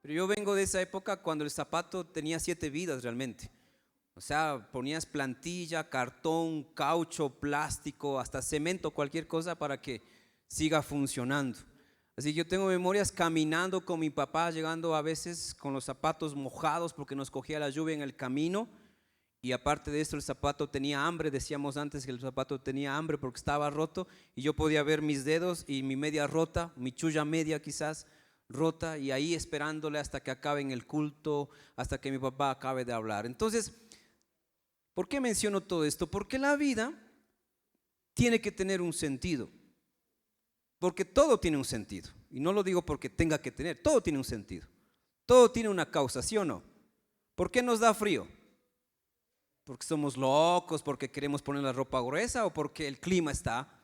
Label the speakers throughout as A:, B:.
A: Pero yo vengo de esa época cuando el zapato tenía 7 vidas realmente. O sea, ponías plantilla, cartón, caucho, plástico, hasta cemento, cualquier cosa para que siga funcionando. Así que yo tengo memorias caminando con mi papá, llegando a veces con los zapatos mojados porque nos cogía la lluvia en el camino. Y aparte de esto, el zapato tenía hambre. Decíamos antes que el zapato tenía hambre porque estaba roto y yo podía ver mis dedos y mi media rota, mi chulla media quizás rota, y ahí esperándole hasta que acabe en el culto, hasta que mi papá acabe de hablar. Entonces, ¿por qué menciono todo esto? Porque la vida tiene que tener un sentido, porque todo tiene un sentido, y no lo digo porque tenga que tener, todo tiene un sentido, todo tiene una causa, ¿sí o no? ¿Por qué nos da frío? ¿Porque somos locos, porque queremos poner la ropa gruesa o porque el clima está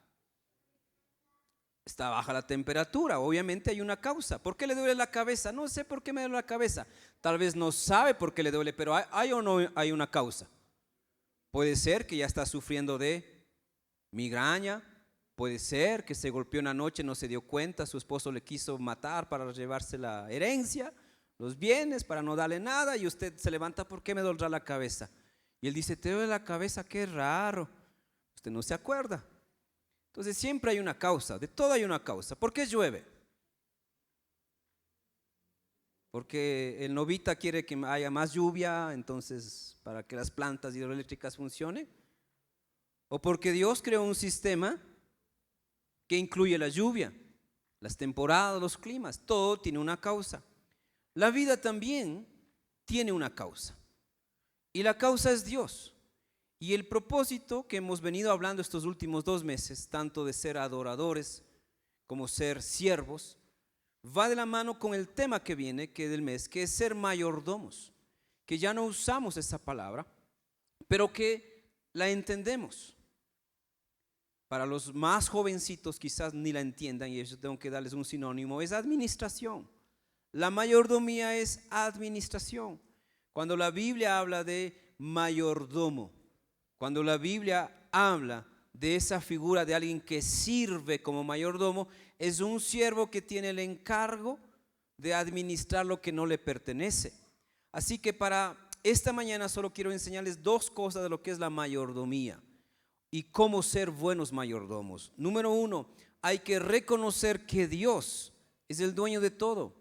A: baja la temperatura? Obviamente hay una causa. ¿Por qué le duele la cabeza? No sé por qué me duele la cabeza. Tal vez no sabe por qué le duele, pero ¿hay o no hay una causa? Puede ser que ya está sufriendo de migraña, puede ser que se golpeó una noche, no se dio cuenta, su esposo le quiso matar para llevarse la herencia, los bienes, para no darle nada, y usted se levanta: ¿por qué me dolerá la cabeza? Y él dice: ¿te duele la cabeza? Qué raro. Usted no se acuerda. Entonces siempre hay una causa, de todo hay una causa. ¿Por qué llueve? Porque el Novita quiere que haya más lluvia, entonces para que las plantas hidroeléctricas funcionen. O porque Dios creó un sistema que incluye la lluvia, las temporadas, los climas, todo tiene una causa. La vida también tiene una causa, y la causa es Dios. Y el propósito que hemos venido hablando estos últimos 2 meses, tanto de ser adoradores como ser siervos, va de la mano con el tema que viene, que del mes, que es ser mayordomos, que ya no usamos esa palabra, pero que la entendemos. Para los más jovencitos quizás ni la entiendan, y eso tengo que darles un sinónimo: es administración. La mayordomía es administración. Cuando la Biblia habla de mayordomo, cuando la Biblia habla de esa figura de alguien que sirve como mayordomo, es un siervo que tiene el encargo de administrar lo que no le pertenece. Así que para esta mañana solo quiero enseñarles 2 cosas de lo que es la mayordomía y cómo ser buenos mayordomos. Número 1, hay que reconocer que Dios es el dueño de todo.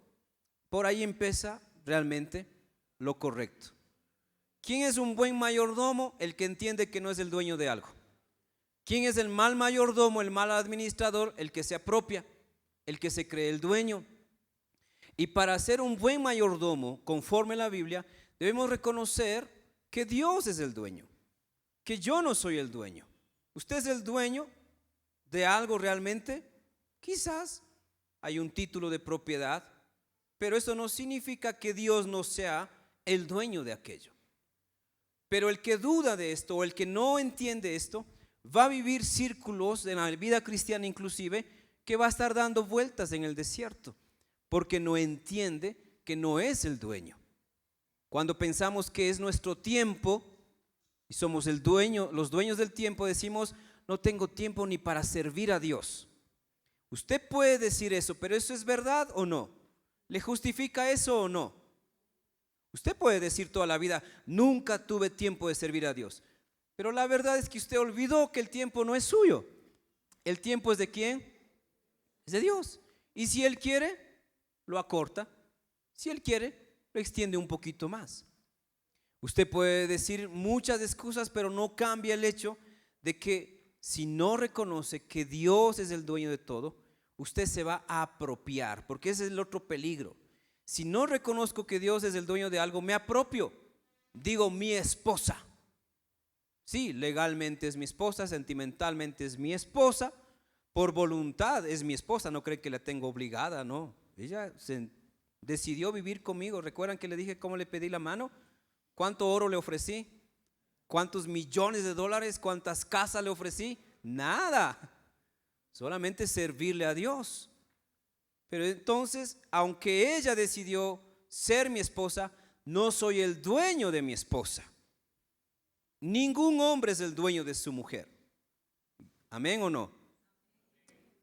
A: Por ahí empieza realmente lo correcto. ¿Quién es un buen mayordomo? El que entiende que no es el dueño de algo. ¿Quién es el mal mayordomo, el mal administrador? El que se apropia, el que se cree el dueño. Y para ser un buen mayordomo, conforme a la Biblia, debemos reconocer que Dios es el dueño, que yo no soy el dueño. ¿Usted es el dueño de algo realmente? Quizás hay un título de propiedad, pero eso no significa que Dios no sea el dueño de aquello. Pero el que duda de esto, o el que no entiende esto, va a vivir círculos en la vida cristiana inclusive, que va a estar dando vueltas en el desierto, porque no entiende que no es el dueño. Cuando pensamos que es nuestro tiempo y somos el dueño, los dueños del tiempo, decimos: no tengo tiempo ni para servir a Dios. Usted puede decir eso, pero ¿eso es verdad o no? ¿Le justifica eso o no? Usted puede decir toda la vida: nunca tuve tiempo de servir a Dios, pero la verdad es que usted olvidó que el tiempo no es suyo. ¿El tiempo es de quién? Es de Dios. Y si Él quiere, lo acorta. Si Él quiere, lo extiende un poquito más. Usted puede decir muchas excusas, pero no cambia el hecho de que si no reconoce que Dios es el dueño de todo, usted se va a apropiar, porque ese es el otro peligro. Si no reconozco que Dios es el dueño de algo, me apropio. Digo: mi esposa. Sí, legalmente es mi esposa, sentimentalmente es mi esposa, por voluntad es mi esposa. No creen que la tengo obligada, no. Ella decidió vivir conmigo. ¿Recuerdan que le dije cómo le pedí la mano? ¿Cuánto oro le ofrecí? ¿Cuántos millones de dólares? ¿Cuántas casas le ofrecí? Nada. Solamente servirle a Dios. Pero entonces, aunque ella decidió ser mi esposa, no soy el dueño de mi esposa. Ningún hombre es el dueño de su mujer. ¿Amén o no?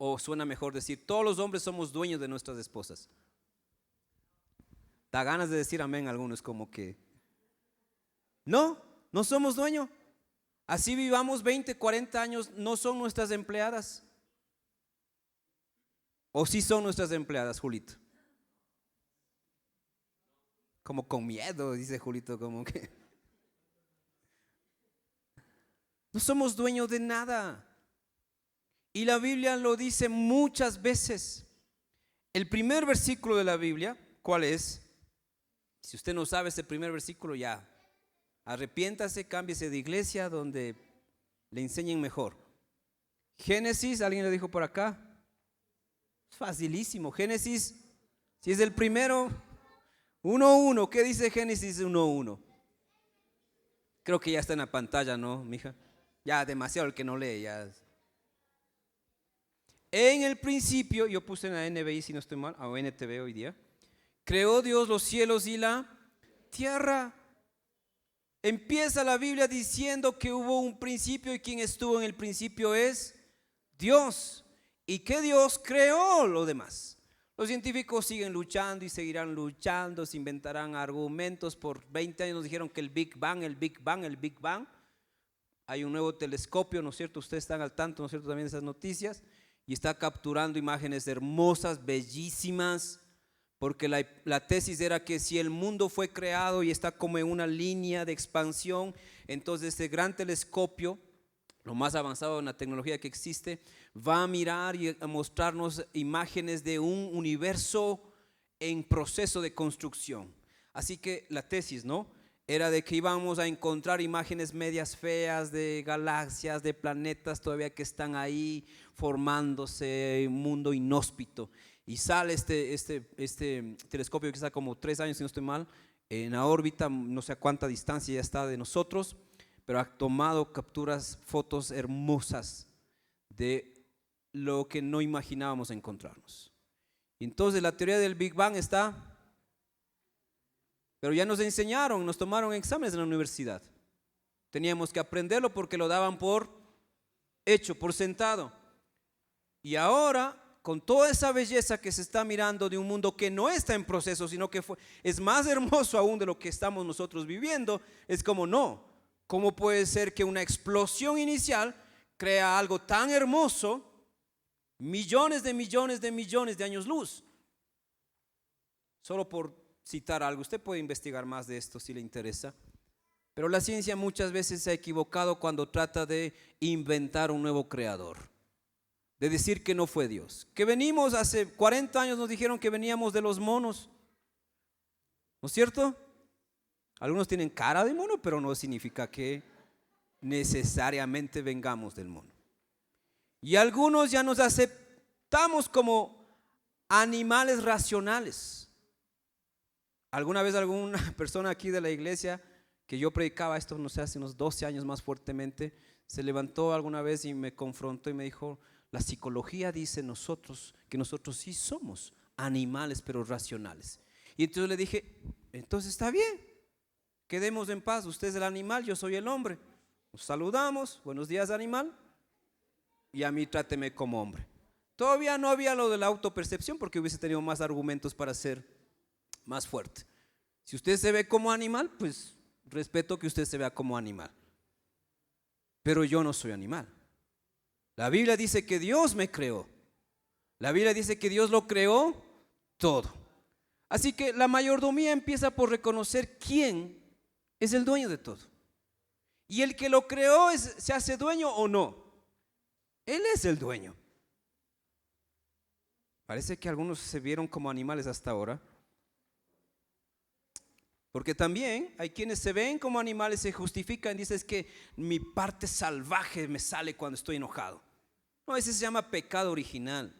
A: O suena mejor decir, todos los hombres somos dueños de nuestras esposas. Da ganas de decir amén a algunos, como que no somos dueños. Así vivamos 20, 40 años, no son nuestras empleadas. ¿O sí son nuestras empleadas, Julito? Como con miedo, dice Julito, como que no somos dueños de nada. Y la Biblia lo dice muchas veces. El primer versículo de la Biblia, ¿cuál es? Si usted no sabe ese primer versículo, ya arrepiéntase, cámbiese de iglesia donde le enseñen mejor. Génesis, ¿alguien le dijo por acá? Facilísimo. Génesis, si es el primero, 1:1. ¿Qué dice Génesis 1:1? Creo que ya está en la pantalla, ¿no, mija? Ya demasiado el que no lee, ya. En el principio, yo puse en la NBI si no estoy mal, o NTV hoy día, creó Dios los cielos y la tierra. Empieza la Biblia diciendo que hubo un principio y quien estuvo en el principio es Dios. Y que Dios creó lo demás. Los científicos siguen luchando y seguirán luchando, se inventarán argumentos. Por 20 años nos dijeron que el Big Bang. Hay un nuevo telescopio, ¿no es cierto? Ustedes están al tanto, ¿no es cierto? También de esas noticias. Y está capturando imágenes hermosas, bellísimas, porque la tesis era que si el mundo fue creado y está como en una línea de expansión, entonces este gran telescopio, lo más avanzado en la tecnología que existe, va a mirar y a mostrarnos imágenes de un universo en proceso de construcción. Así que la tesis, ¿no?, era de que íbamos a encontrar imágenes medias feas de galaxias, de planetas todavía que están ahí formándose, un mundo inhóspito. Y sale este telescopio que está como 3 años, si no estoy mal, en la órbita, no sé a cuánta distancia ya está de nosotros, pero ha tomado capturas, fotos hermosas de lo que no imaginábamos encontrarnos. Entonces la teoría del Big Bang está, pero ya nos enseñaron, nos tomaron exámenes en la universidad. Teníamos que aprenderlo porque lo daban por hecho, por sentado. Y ahora, con toda esa belleza que se está mirando de un mundo que no está en proceso, sino que es más hermoso aún de lo que estamos nosotros viviendo, es como no. ¿Cómo puede ser que una explosión inicial crea algo tan hermoso, millones de años luz? Solo por citar algo, usted puede investigar más de esto si le interesa, pero la ciencia muchas veces se ha equivocado cuando trata de inventar un nuevo creador, de decir que no fue Dios, que venimos hace 40 años nos dijeron que veníamos de los monos, ¿no es cierto? Algunos tienen cara de mono, pero no significa que necesariamente vengamos del mono. Y algunos ya nos aceptamos como animales racionales. Alguna vez alguna persona aquí de la iglesia que yo predicaba esto, no sé, hace unos 12 años más fuertemente, se levantó alguna vez y me confrontó y me dijo: la psicología dice que nosotros sí somos animales pero racionales. Y entonces le dije: entonces está bien, quedemos en paz, usted es el animal, yo soy el hombre. Nos saludamos, buenos días animal, y a mí tráteme como hombre. Todavía no había lo de la autopercepción porque hubiese tenido más argumentos para ser más fuerte. Si usted se ve como animal, pues respeto que usted se vea como animal, pero yo no soy animal. La Biblia dice que Dios me creó. La Biblia dice que Dios lo creó todo. Así que la mayordomía empieza por reconocer quién es el dueño de todo. Y el que lo creó ¿se hace dueño o no? Él es el dueño. Parece que algunos se vieron como animales hasta ahora. Porque también hay quienes se ven como animales, se justifican, dicen: es que mi parte salvaje me sale cuando estoy enojado. No, ese se llama pecado original.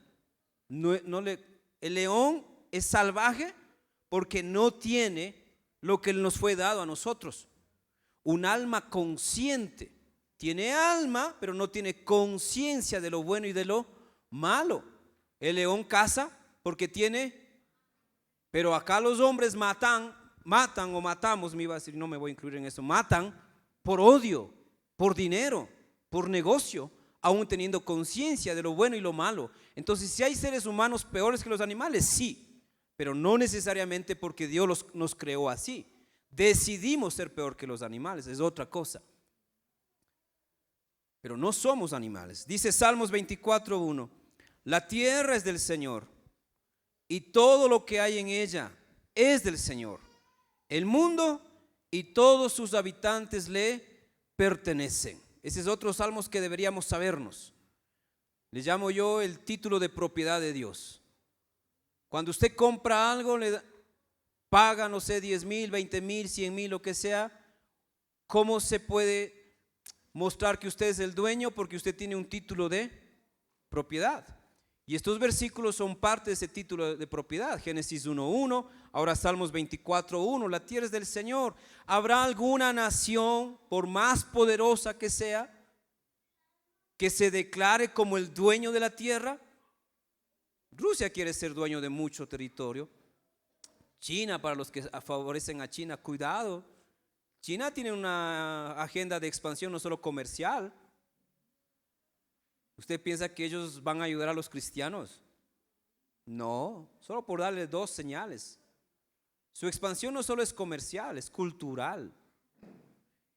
A: El león es salvaje porque no tiene lo que nos fue dado a nosotros. Un alma consciente. Tiene alma, pero no tiene conciencia de lo bueno y de lo malo. El león caza porque tiene, pero acá los hombres matan o matamos, me iba a decir, no me voy a incluir en eso, matan por odio, por dinero, por negocio. aún teniendo conciencia de lo bueno y lo malo. Entonces, si hay seres humanos peores que los animales, sí, pero no necesariamente porque Dios nos creó así. Decidimos ser peor que los animales, es otra cosa. Pero no somos animales. Dice Salmos 24:1, la tierra es del Señor y todo lo que hay en ella es del Señor. El mundo y todos sus habitantes le pertenecen. Ese es otro salmos que deberíamos sabernos. Le llamo yo el título de propiedad de Dios. Cuando usted compra algo, paga, no sé, 10,000, 20,000, 100,000, lo que sea, ¿cómo se puede mostrar que usted es el dueño? Porque usted tiene un título de propiedad. Y estos versículos son parte de ese título de propiedad. Génesis 1:1, ahora Salmos 24:1, la tierra es del Señor. ¿Habrá alguna nación, por más poderosa que sea, que se declare como el dueño de la tierra? Rusia quiere ser dueño de mucho territorio. China, para los que favorecen a China, cuidado. China tiene una agenda de expansión no solo comercial. ¿Usted piensa que ellos van a ayudar a los cristianos? No, solo por darle dos señales. Su expansión no solo es comercial, es cultural.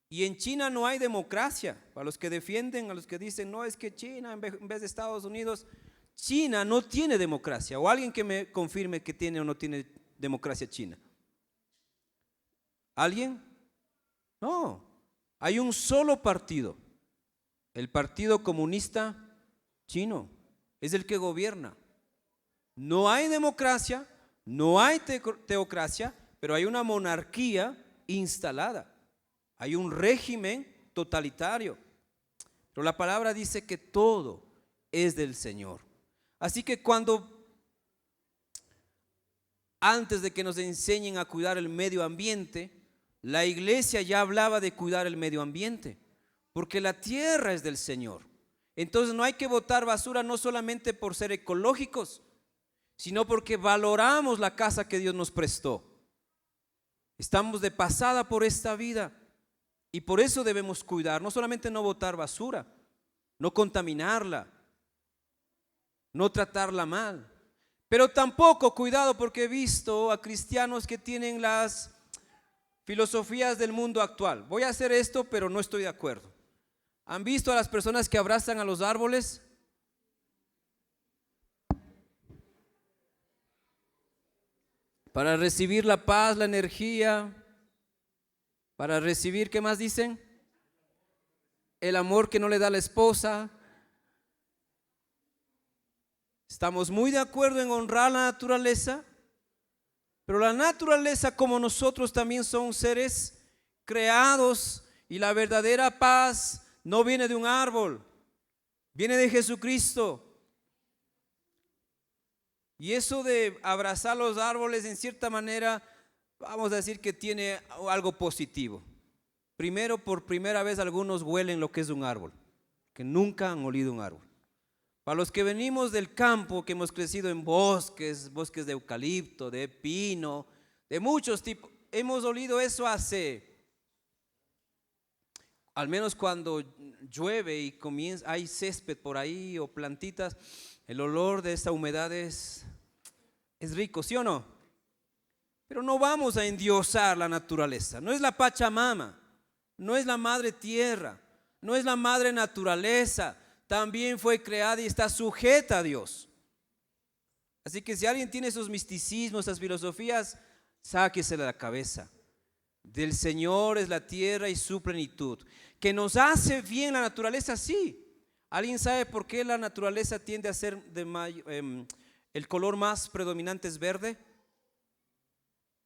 A: Y en China no hay democracia. Para los que defienden, a los que dicen, no, es que China en vez de Estados Unidos, China no tiene democracia. O alguien que me confirme que tiene o no tiene democracia China. ¿Alguien? No, hay un solo partido, el Partido Comunista Chino, es el que gobierna. No hay democracia, no hay teocracia, pero hay una monarquía instalada, hay un régimen totalitario. Pero la palabra dice que todo es del Señor. Así que antes de que nos enseñen a cuidar el medio ambiente, la iglesia ya hablaba de cuidar el medio ambiente, porque la tierra es del Señor. Entonces no hay que botar basura no solamente por ser ecológicos, sino porque valoramos la casa que Dios nos prestó. Estamos de pasada por esta vida y por eso debemos cuidar, no solamente no botar basura, no contaminarla, no tratarla mal, pero tampoco, cuidado, porque he visto a cristianos que tienen las filosofías del mundo actual. Voy a hacer esto, pero no estoy de acuerdo. ¿Han visto a las personas que abrazan a los árboles? Para recibir la paz, la energía, para recibir, ¿qué más dicen? El amor que no le da la esposa. Estamos muy de acuerdo en honrar la naturaleza, pero la naturaleza, como nosotros, también son seres creados, y la verdadera paz no viene de un árbol, viene de Jesucristo. Y eso de abrazar los árboles, en cierta manera, vamos a decir que tiene algo positivo. Primero, por primera vez algunos huelen lo que es un árbol, que nunca han olido un árbol. Para los que venimos del campo, que hemos crecido en bosques de eucalipto, de pino, de muchos tipos, hemos olido eso al menos cuando llueve y hay césped por ahí o plantitas, el olor de esta humedad es rico, ¿sí o no? Pero no vamos a endiosar la naturaleza. No es la Pachamama, no es la madre tierra, no es la madre naturaleza. También fue creada y está sujeta a Dios. Así que si alguien tiene esos misticismos, esas filosofías, sáquese de la cabeza. Del Señor es la tierra y su plenitud. Que nos hace bien la naturaleza, sí. ¿Alguien sabe por qué la naturaleza tiende a ser el color más predominante es verde?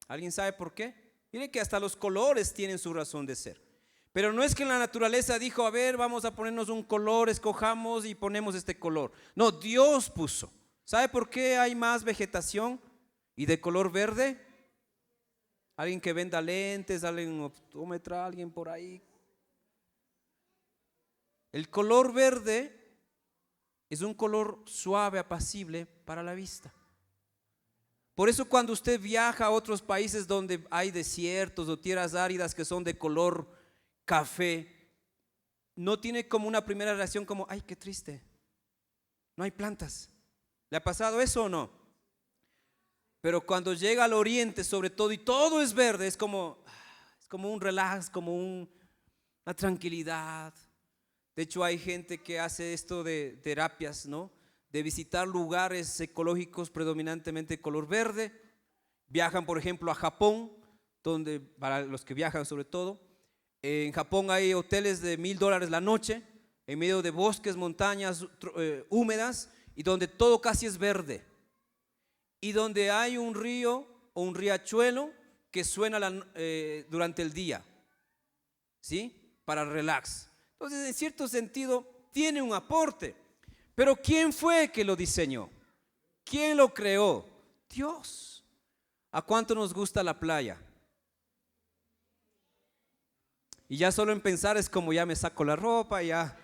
A: ¿Alguien sabe por qué? Miren que hasta los colores tienen su razón de ser. Pero no es que la naturaleza dijo, a ver, vamos a ponernos un color, escojamos y ponemos este color. No, Dios puso. ¿Sabe por qué hay más vegetación y de color verde? Alguien que venda lentes, alguien optómetra, alguien por ahí. El color verde es un color suave, apacible para la vista. Por eso cuando usted viaja a otros países donde hay desiertos o tierras áridas que son de color café, no tiene como una primera reacción como, ay, qué triste, no hay plantas. ¿Le ha pasado eso o no? Pero cuando llega al oriente sobre todo y todo es verde, es como un relax, como una tranquilidad. De hecho hay gente que hace esto de terapias, ¿no? De visitar lugares ecológicos predominantemente de color verde. Viajan por ejemplo a Japón, donde para los que viajan sobre todo, en Japón hay hoteles de $1,000 la noche, en medio de bosques, montañas húmedas, y donde todo casi es verde, y donde hay un río o un riachuelo que suena durante el día, ¿sí? Para relax. Entonces en cierto sentido tiene un aporte, pero ¿quién fue que lo diseñó? ¿Quién lo creó? Dios. ¿A cuánto nos gusta la playa? Y ya solo en pensar es como ya me saco la ropa, ya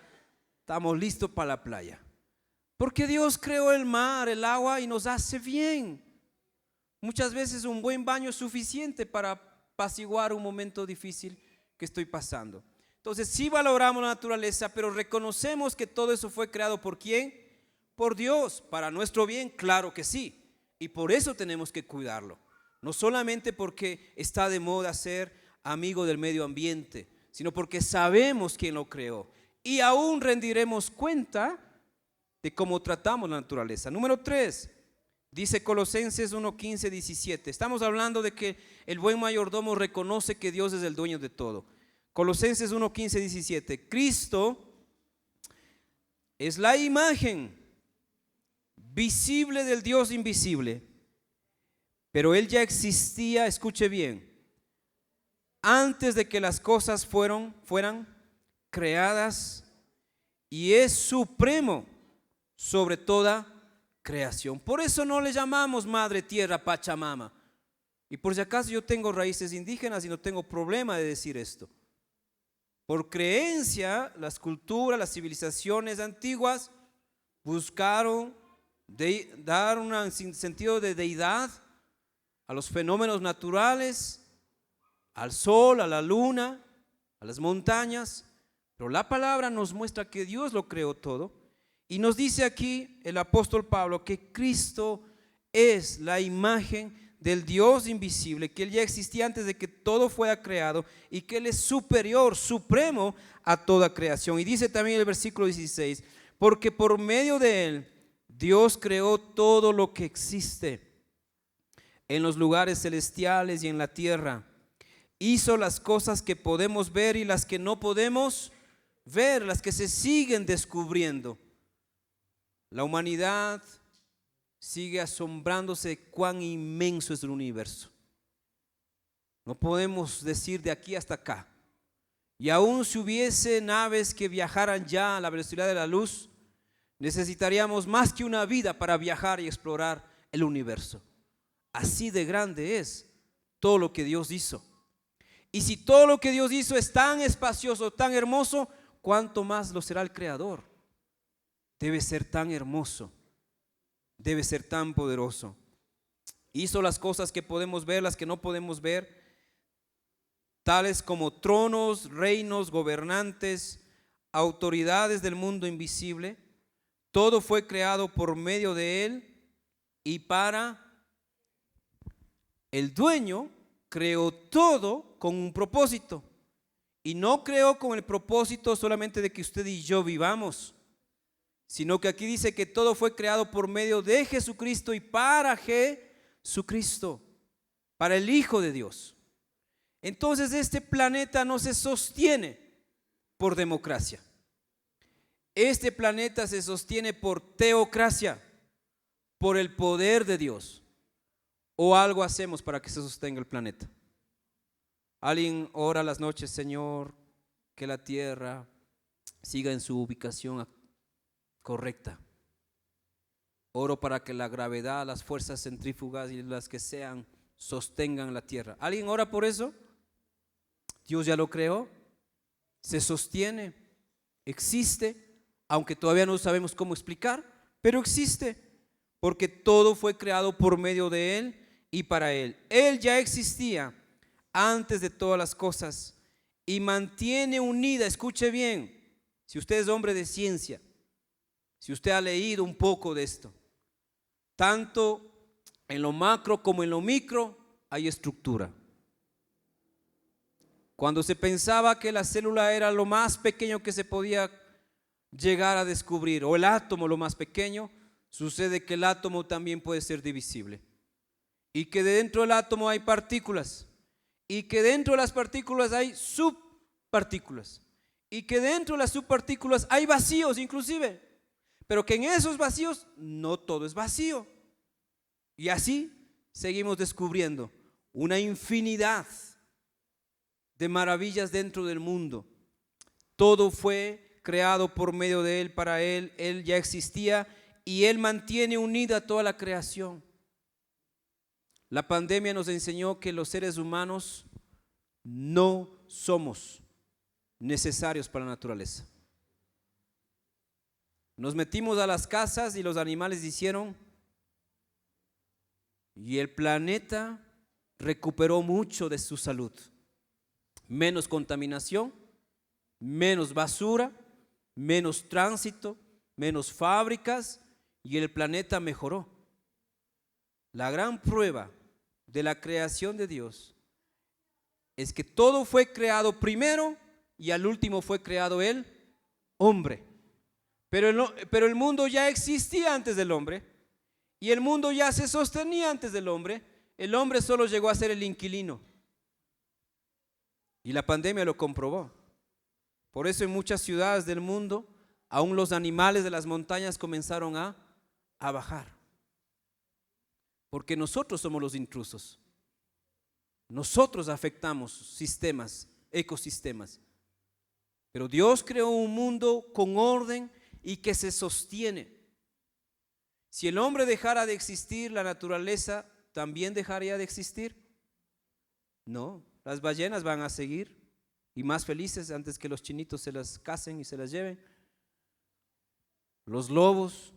A: estamos listos para la playa. Porque Dios creó el mar, el agua y nos hace bien. Muchas veces un buen baño es suficiente para apaciguar un momento difícil que estoy pasando. Entonces sí valoramos la naturaleza, pero reconocemos que todo eso fue creado ¿por quién? Por Dios, para nuestro bien, claro que sí. Y por eso tenemos que cuidarlo. No solamente porque está de moda ser amigo del medio ambiente, sino porque sabemos quién lo creó. Y aún rendiremos cuenta de cómo tratamos la naturaleza. Número 3, dice Colosenses 1:15, 17. Estamos hablando de que el buen mayordomo reconoce que Dios es el dueño de todo. Colosenses 1:15, 17. Cristo es la imagen visible del Dios invisible, pero Él ya existía, escuche bien, antes de que las cosas fueran creadas, y es supremo sobre toda creación. Por eso no le llamamos Madre Tierra Pachamama. Y por si acaso yo tengo raíces indígenas y no tengo problema de decir esto. Por creencia, las culturas, las civilizaciones antiguas buscaron dar un sentido de deidad a los fenómenos naturales, al sol, a la luna, a las montañas. Pero la palabra nos muestra que Dios lo creó todo. Y nos dice aquí el apóstol Pablo que Cristo es la imagen del Dios invisible, que Él ya existía antes de que todo fuera creado y que Él es superior, supremo a toda creación. Y dice también el versículo 16, porque por medio de Él Dios creó todo lo que existe en los lugares celestiales y en la tierra. Hizo las cosas que podemos ver y las que no podemos ver, las que se siguen descubriendo. La humanidad sigue asombrándose de cuán inmenso es el universo. No podemos decir de aquí hasta acá. Y aún si hubiese naves que viajaran ya a la velocidad de la luz, necesitaríamos más que una vida para viajar y explorar el universo. Así de grande es todo lo que Dios hizo. Y si todo lo que Dios hizo es tan espacioso, tan hermoso, ¿cuánto más lo será el Creador? Debe ser tan hermoso, debe ser tan poderoso. Hizo las cosas que podemos ver, las que no podemos ver, tales como tronos, reinos, gobernantes, autoridades del mundo invisible. Todo fue creado por medio de Él y para el dueño. Creó todo con un propósito y no creó con el propósito solamente de que usted y yo vivamos, sino que aquí dice que todo fue creado por medio de Jesucristo y para Jesucristo, para el Hijo de Dios. Entonces este planeta no se sostiene por democracia. Este planeta se sostiene por teocracia, por el poder de Dios. ¿O algo hacemos para que se sostenga el planeta? Alguien ora las noches, Señor, que la tierra siga en su ubicación correcta. Oro para que la gravedad, las fuerzas centrífugas y las que sean sostengan la tierra. ¿Alguien ora por eso? Dios ya lo creó, se sostiene, existe, aunque todavía no sabemos cómo explicar, pero existe, porque todo fue creado por medio de Él y para Él. Él ya existía antes de todas las cosas y mantiene unida, escuche bien, Si usted es hombre de ciencia, si usted ha leído un poco de esto, tanto en lo macro como en lo micro hay estructura. Cuando se pensaba que la célula era lo más pequeño que se podía llegar a descubrir, o el átomo lo más pequeño, sucede que el átomo también puede ser divisible. Y que dentro del átomo hay partículas. Y que dentro de las partículas hay subpartículas. Y que dentro de las subpartículas hay vacíos inclusive. Pero que en esos vacíos no todo es vacío. Y así seguimos descubriendo una infinidad de maravillas dentro del mundo. Todo fue creado por medio de Él, para Él. Él ya existía y Él mantiene unida toda la creación. La pandemia nos enseñó que los seres humanos no somos necesarios para la naturaleza. Nos metimos a las casas y los animales hicieron, y el planeta recuperó mucho de su salud. Menos contaminación, menos basura, menos tránsito, menos fábricas, y el planeta mejoró. La gran prueba de la creación de Dios es que todo fue creado primero y al último fue creado el hombre. Pero el mundo ya existía antes del hombre y el mundo ya se sostenía antes del hombre. El hombre solo llegó a ser el inquilino. Y la pandemia lo comprobó. Por eso en muchas ciudades del mundo, aún los animales de las montañas comenzaron a bajar. Porque nosotros somos los intrusos. Nosotros afectamos sistemas, ecosistemas. Pero Dios creó un mundo con orden y que se sostiene. Si el hombre dejara de existir, la naturaleza también dejaría de existir. No, las ballenas van a seguir y más felices antes que los chinitos se las casen y se las lleven. Los lobos,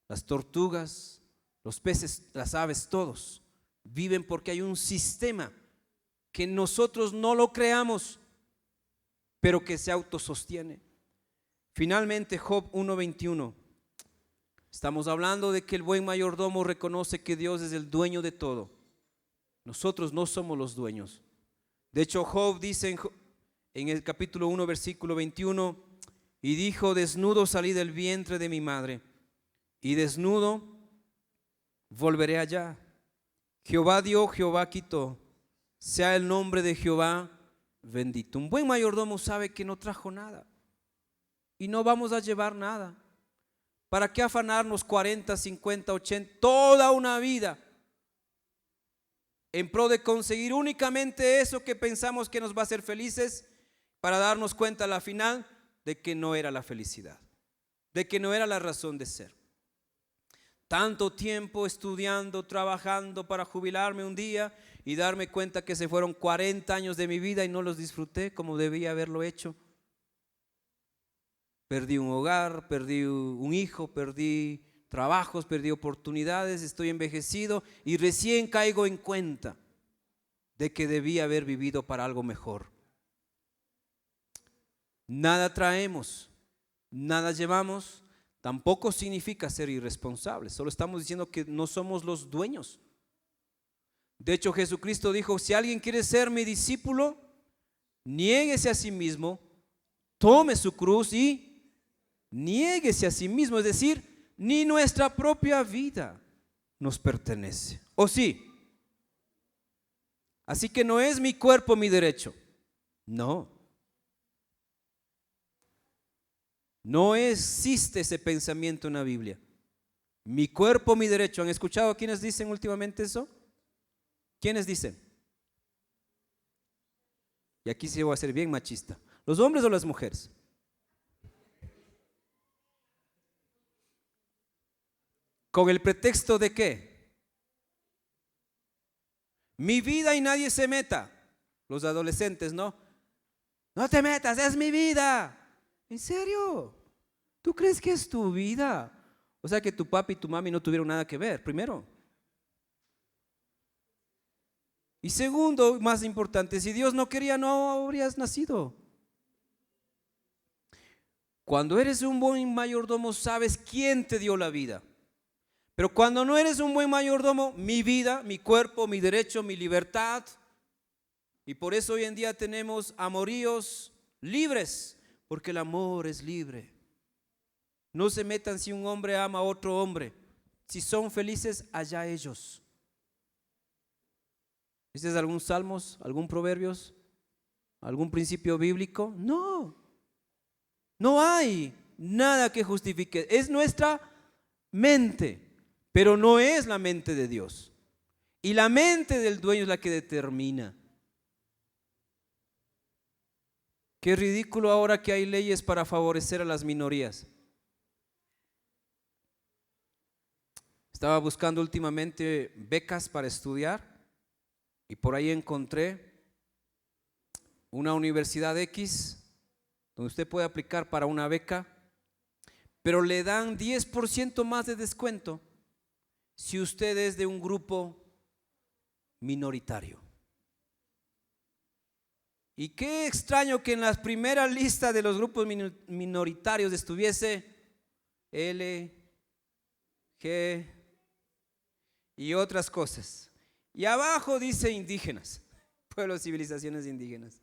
A: las tortugas, los peces, las aves, todos viven porque hay un sistema que nosotros no lo creamos, pero que se autosostiene. Finalmente, Job 1:21. Estamos hablando de que el buen mayordomo reconoce que Dios es el dueño de todo. Nosotros no somos los dueños. De hecho, Job dice en el capítulo 1, versículo 21, y dijo: desnudo salí del vientre de mi madre, y desnudo volveré allá. Jehová dio, Jehová quitó, sea el nombre de Jehová bendito. Un buen mayordomo sabe que no trajo nada y no vamos a llevar nada. ¿Para qué afanarnos 40, 50, 80, toda una vida en pro de conseguir únicamente eso que pensamos que nos va a hacer felices, para darnos cuenta a la final de que no era la felicidad, de que no era la razón de ser? Tanto tiempo estudiando, trabajando para jubilarme un día y darme cuenta que se fueron 40 años de mi vida y no los disfruté como debía haberlo hecho. Perdí un hogar, perdí un hijo, perdí trabajos, perdí oportunidades, estoy envejecido y recién caigo en cuenta de que debía haber vivido para algo mejor. Nada traemos, nada llevamos. Tampoco significa ser irresponsables, solo estamos diciendo que no somos los dueños. De hecho, Jesucristo dijo: si alguien quiere ser mi discípulo, niéguese a sí mismo, tome su cruz y niéguese a sí mismo. Es decir, ni nuestra propia vida nos pertenece. ¿O sí? Así que no es mi cuerpo mi derecho. No. No existe ese pensamiento en la Biblia. Mi cuerpo, mi derecho. ¿Han escuchado a quienes dicen últimamente eso? ¿Quiénes dicen? Y aquí sí voy a ser bien machista. ¿Los hombres o las mujeres? ¿Con el pretexto de qué? Mi vida y nadie se meta. Los adolescentes, ¿no? No te metas, es mi vida. ¿En serio? ¿Tú crees que es tu vida? O sea que tu papi y tu mami no tuvieron nada que ver, primero. Y segundo, más importante, si Dios no quería, no habrías nacido. Cuando eres un buen mayordomo, sabes quién te dio la vida. Pero cuando no eres un buen mayordomo, mi vida, mi cuerpo, mi derecho, mi libertad. Y por eso hoy en día tenemos amoríos libres, porque el amor es libre. No se metan si un hombre ama a otro hombre. Si son felices, allá ellos. ¿Este es algún salmos, algún proverbios, algún principio bíblico? No, no hay nada que justifique. Es nuestra mente, pero no es la mente de Dios. Y la mente del dueño es la que determina. Qué ridículo ahora que hay leyes para favorecer a las minorías. Estaba buscando últimamente becas para estudiar y por ahí encontré una universidad X donde usted puede aplicar para una beca, pero le dan 10% más de descuento si usted es de un grupo minoritario. Y qué extraño que en la primera lista de los grupos minoritarios estuviese L, G y otras cosas. Y abajo dice indígenas, pueblos, civilizaciones indígenas.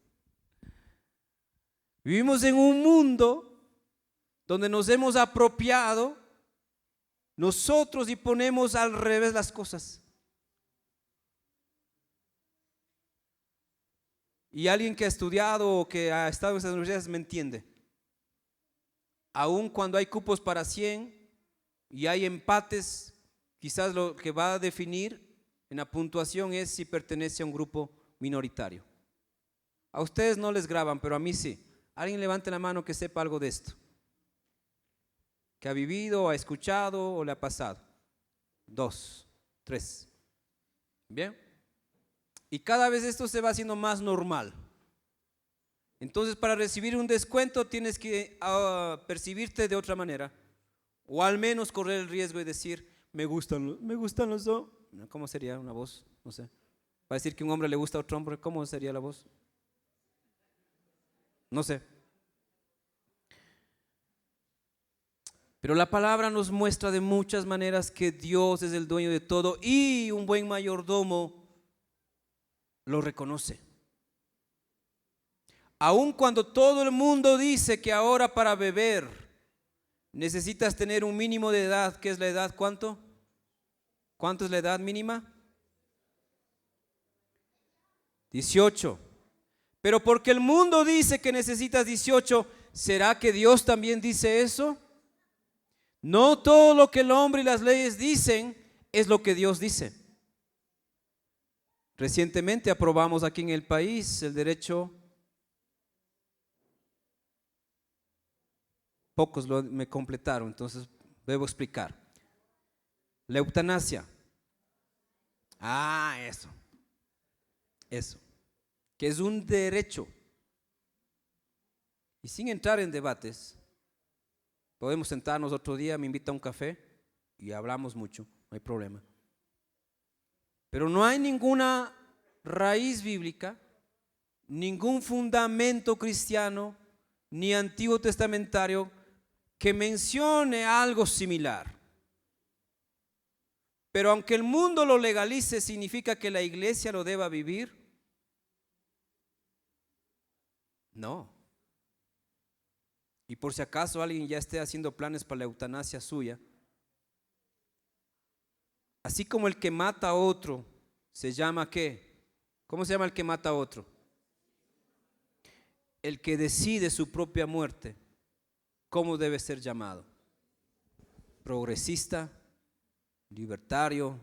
A: Vivimos en un mundo donde nos hemos apropiado nosotros y ponemos al revés las cosas. Y alguien que ha estudiado o que ha estado en esas universidades me entiende. Aun cuando hay cupos para 100 y hay empates, quizás lo que va a definir en la puntuación es si pertenece a un grupo minoritario. A ustedes no les graban, pero a mí sí. Alguien levante la mano que sepa algo de esto, que ha vivido, ha escuchado o le ha pasado. 2, 3. Bien. Y cada vez esto se va haciendo más normal. Entonces, para recibir un descuento tienes que percibirte de otra manera, o al menos correr el riesgo y decir, me gustan los dos. ¿Cómo sería una voz? No sé. Para decir que un hombre le gusta a otro hombre, ¿cómo sería la voz? No sé. Pero la palabra nos muestra de muchas maneras que Dios es el dueño de todo y un buen mayordomo lo reconoce. Aun cuando todo el mundo dice que ahora para beber necesitas tener un mínimo de edad, ¿qué es la edad? ¿Cuánto? ¿Cuánto es la edad mínima? 18. Pero porque el mundo dice que necesitas 18, ¿será que Dios también dice eso? No todo lo que el hombre y las leyes dicen es lo que Dios dice. Recientemente aprobamos aquí en el país el derecho, pocos me completaron, entonces debo explicar. La eutanasia. Eso, que es un derecho. Y sin entrar en debates, podemos sentarnos otro día, me invita a un café y hablamos mucho, no hay problema. Pero no hay ninguna raíz bíblica, ningún fundamento cristiano, ni antiguo testamentario que mencione algo similar. Pero aunque el mundo lo legalice, ¿significa que la iglesia lo deba vivir? No. Y por si acaso alguien ya esté haciendo planes para la eutanasia suya, así como el que mata a otro se llama ¿qué? ¿Cómo se llama el que mata a otro? El que decide su propia muerte, ¿cómo debe ser llamado? Progresista, libertario,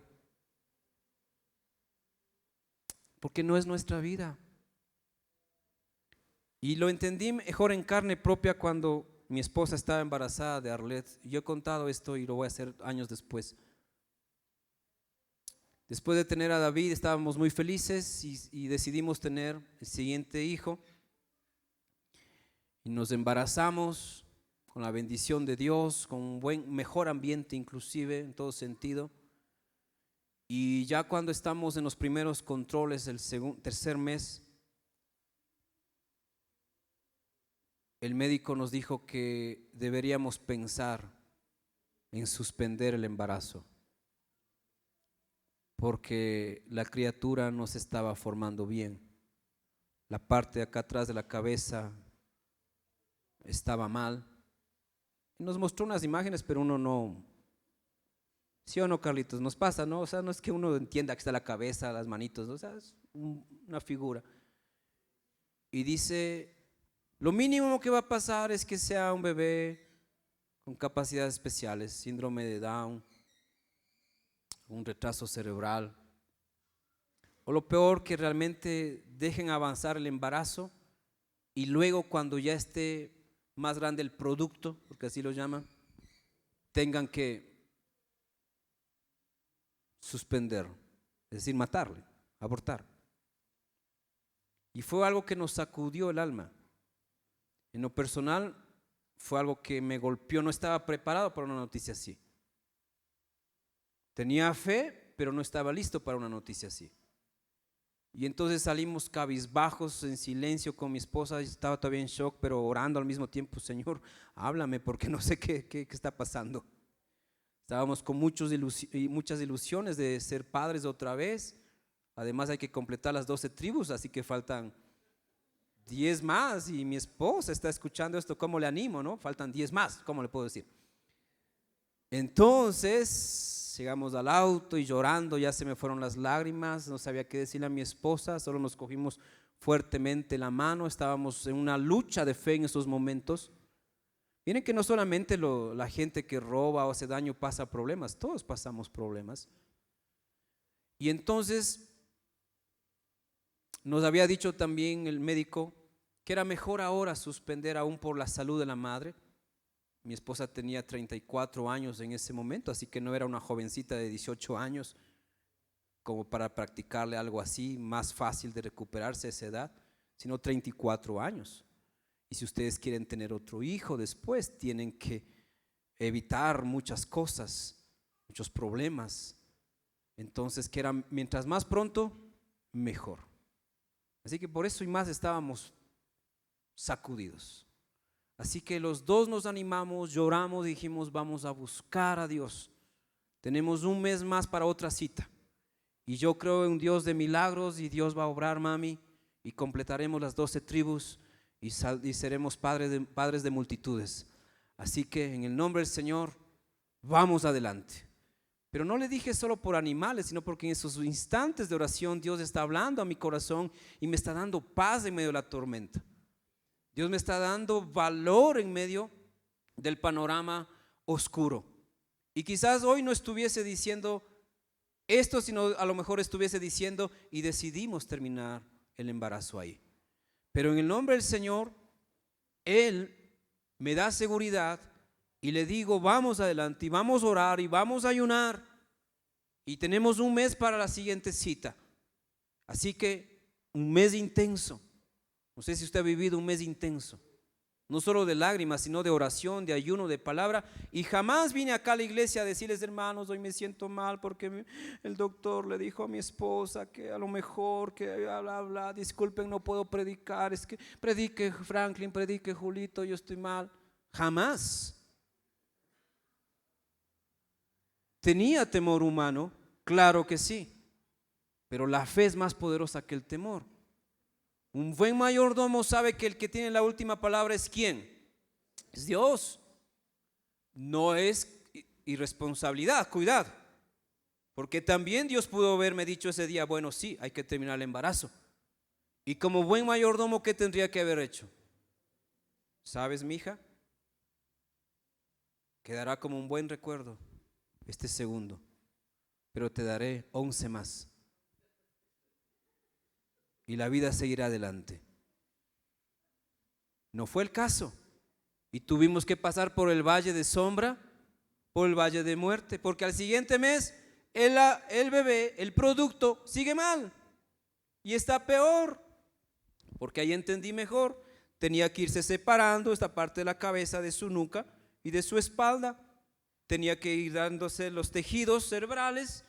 A: porque no es nuestra vida. Y lo entendí mejor en carne propia cuando mi esposa estaba embarazada de Arlette. Yo he contado esto y lo voy a hacer años después. Después de tener a David estábamos muy felices y decidimos tener el siguiente hijo. Y nos embarazamos con la bendición de Dios, con un mejor ambiente inclusive en todo sentido. Y ya cuando estamos en los primeros controles, el tercer mes, el médico nos dijo que deberíamos pensar en suspender el embarazo, porque la criatura no se estaba formando bien. La parte de acá atrás de la cabeza estaba mal. Nos mostró unas imágenes, pero uno no, ¿sí o no, Carlitos? Nos pasa, ¿no? O sea, no es que uno entienda que está la cabeza, las manitos, ¿no? O sea, es una figura. Y dice, lo mínimo que va a pasar es que sea un bebé con capacidades especiales, síndrome de Down, un retraso cerebral, o lo peor, que realmente dejen avanzar el embarazo y luego cuando ya esté más grande el producto, porque así lo llaman, tengan que suspender, es decir, matarle, abortar. Y fue algo que nos sacudió el alma. En lo personal fue algo que me golpeó, no estaba preparado para una noticia así. Tenía fe, pero no estaba listo para una noticia así. Y entonces salimos cabizbajos, en silencio con mi esposa, estaba todavía en shock, pero orando al mismo tiempo, Señor, háblame porque no sé qué está pasando. Estábamos con muchas ilusiones de ser padres otra vez. Además hay que completar las 12 tribus, así que faltan 10 más y mi esposa está escuchando esto, ¿cómo le animo, no? Faltan 10 más, ¿cómo le puedo decir? Entonces llegamos al auto y llorando, ya se me fueron las lágrimas, no sabía qué decirle a mi esposa, solo nos cogimos fuertemente la mano, estábamos en una lucha de fe en esos momentos. Miren que no solamente la gente que roba o hace daño pasa problemas, todos pasamos problemas. Y entonces nos había dicho también el médico que era mejor ahora suspender aún por la salud de la madre. Mi esposa tenía 34 años en ese momento, así que no era una jovencita de 18 años como para practicarle algo así, más fácil de recuperarse a esa edad, sino 34 años. Y si ustedes quieren tener otro hijo después, tienen que evitar muchas cosas, muchos problemas. Entonces, que era mientras más pronto, mejor. Así que por eso y más estábamos sacudidos. Así que los dos nos animamos, lloramos, dijimos, vamos a buscar a Dios. Tenemos un mes más para otra cita. Y yo creo en un Dios de milagros y Dios va a obrar, mami, y completaremos las 12 tribus y seremos padres de multitudes. Así que en el nombre del Señor, vamos adelante. Pero no le dije solo por animales, sino porque en esos instantes de oración Dios está hablando a mi corazón y me está dando paz en medio de la tormenta. Dios me está dando valor en medio del panorama oscuro. Y quizás hoy no estuviese diciendo esto, sino a lo mejor estuviese diciendo y decidimos terminar el embarazo ahí. Pero en el nombre del Señor, Él me da seguridad y le digo, vamos adelante y vamos a orar y vamos a ayunar. Y tenemos un mes para la siguiente cita. Así que un mes intenso. No sé si usted ha vivido un mes intenso, no solo de lágrimas, sino de oración, de ayuno, de palabra. Y jamás vine acá a la iglesia a decirles, hermanos, hoy me siento mal porque el doctor le dijo a mi esposa que a lo mejor, que bla, bla, bla, disculpen, no puedo predicar, es que predique Franklin, predique Julito, yo estoy mal. Jamás. ¿Tenía temor humano? Claro que sí, pero la fe es más poderosa que el temor. Un buen mayordomo sabe que el que tiene la última palabra es ¿quién? Es Dios. No es irresponsabilidad, cuidado. Porque también Dios pudo haberme dicho ese día, bueno, sí, hay que terminar el embarazo. Y como buen mayordomo, ¿qué tendría que haber hecho? ¿Sabes, mija? Quedará como un buen recuerdo este segundo, pero te daré 11 más. Y la vida seguirá adelante. No fue el caso. Y tuvimos que pasar por el valle de sombra, por el valle de muerte, porque al siguiente mes el bebé, el producto sigue mal y está peor, porque ahí entendí mejor. Tenía que irse separando esta parte de la cabeza de su nuca y de su espalda. Tenía que ir dándose los tejidos cerebrales.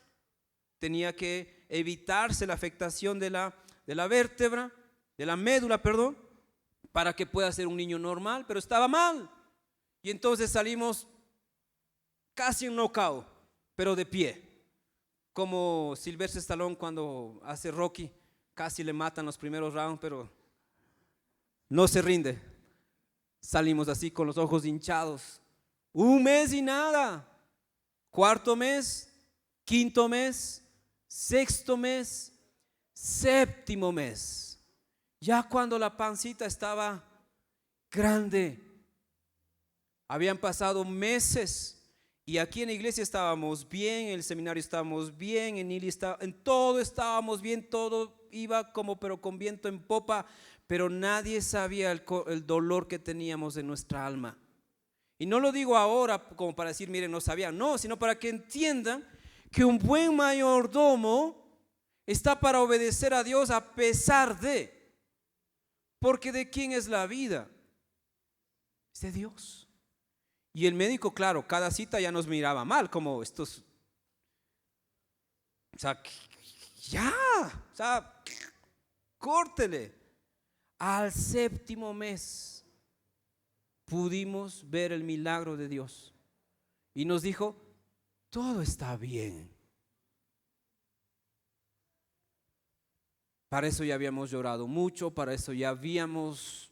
A: Tenía que evitarse la afectación de la vértebra, de la médula, perdón, para que pueda ser un niño normal, pero estaba mal. Y entonces salimos casi en knockout, pero de pie. Como Sylvester Stallone cuando hace Rocky, casi le matan los primeros rounds, pero no se rinde. Salimos así con los ojos hinchados. Un mes y nada. Cuarto mes, quinto mes, sexto mes, séptimo mes. Ya cuando la pancita estaba grande, habían pasado meses y aquí en la iglesia estábamos bien, en el seminario estábamos bien, en Ili en todo estábamos bien, todo iba como pero con viento en popa, pero nadie sabía el dolor que teníamos en nuestra alma. Y no lo digo ahora como para decir, miren, no sabían, no, sino para que entiendan que un buen mayordomo está para obedecer a Dios a pesar de, porque ¿de quién es la vida? Es de Dios. Y el médico, claro, cada cita ya nos miraba mal, como estos, o sea, ya, o sea, córtele. Al séptimo mes pudimos ver el milagro de Dios y nos dijo, todo está bien. Para eso ya habíamos llorado mucho, para eso ya habíamos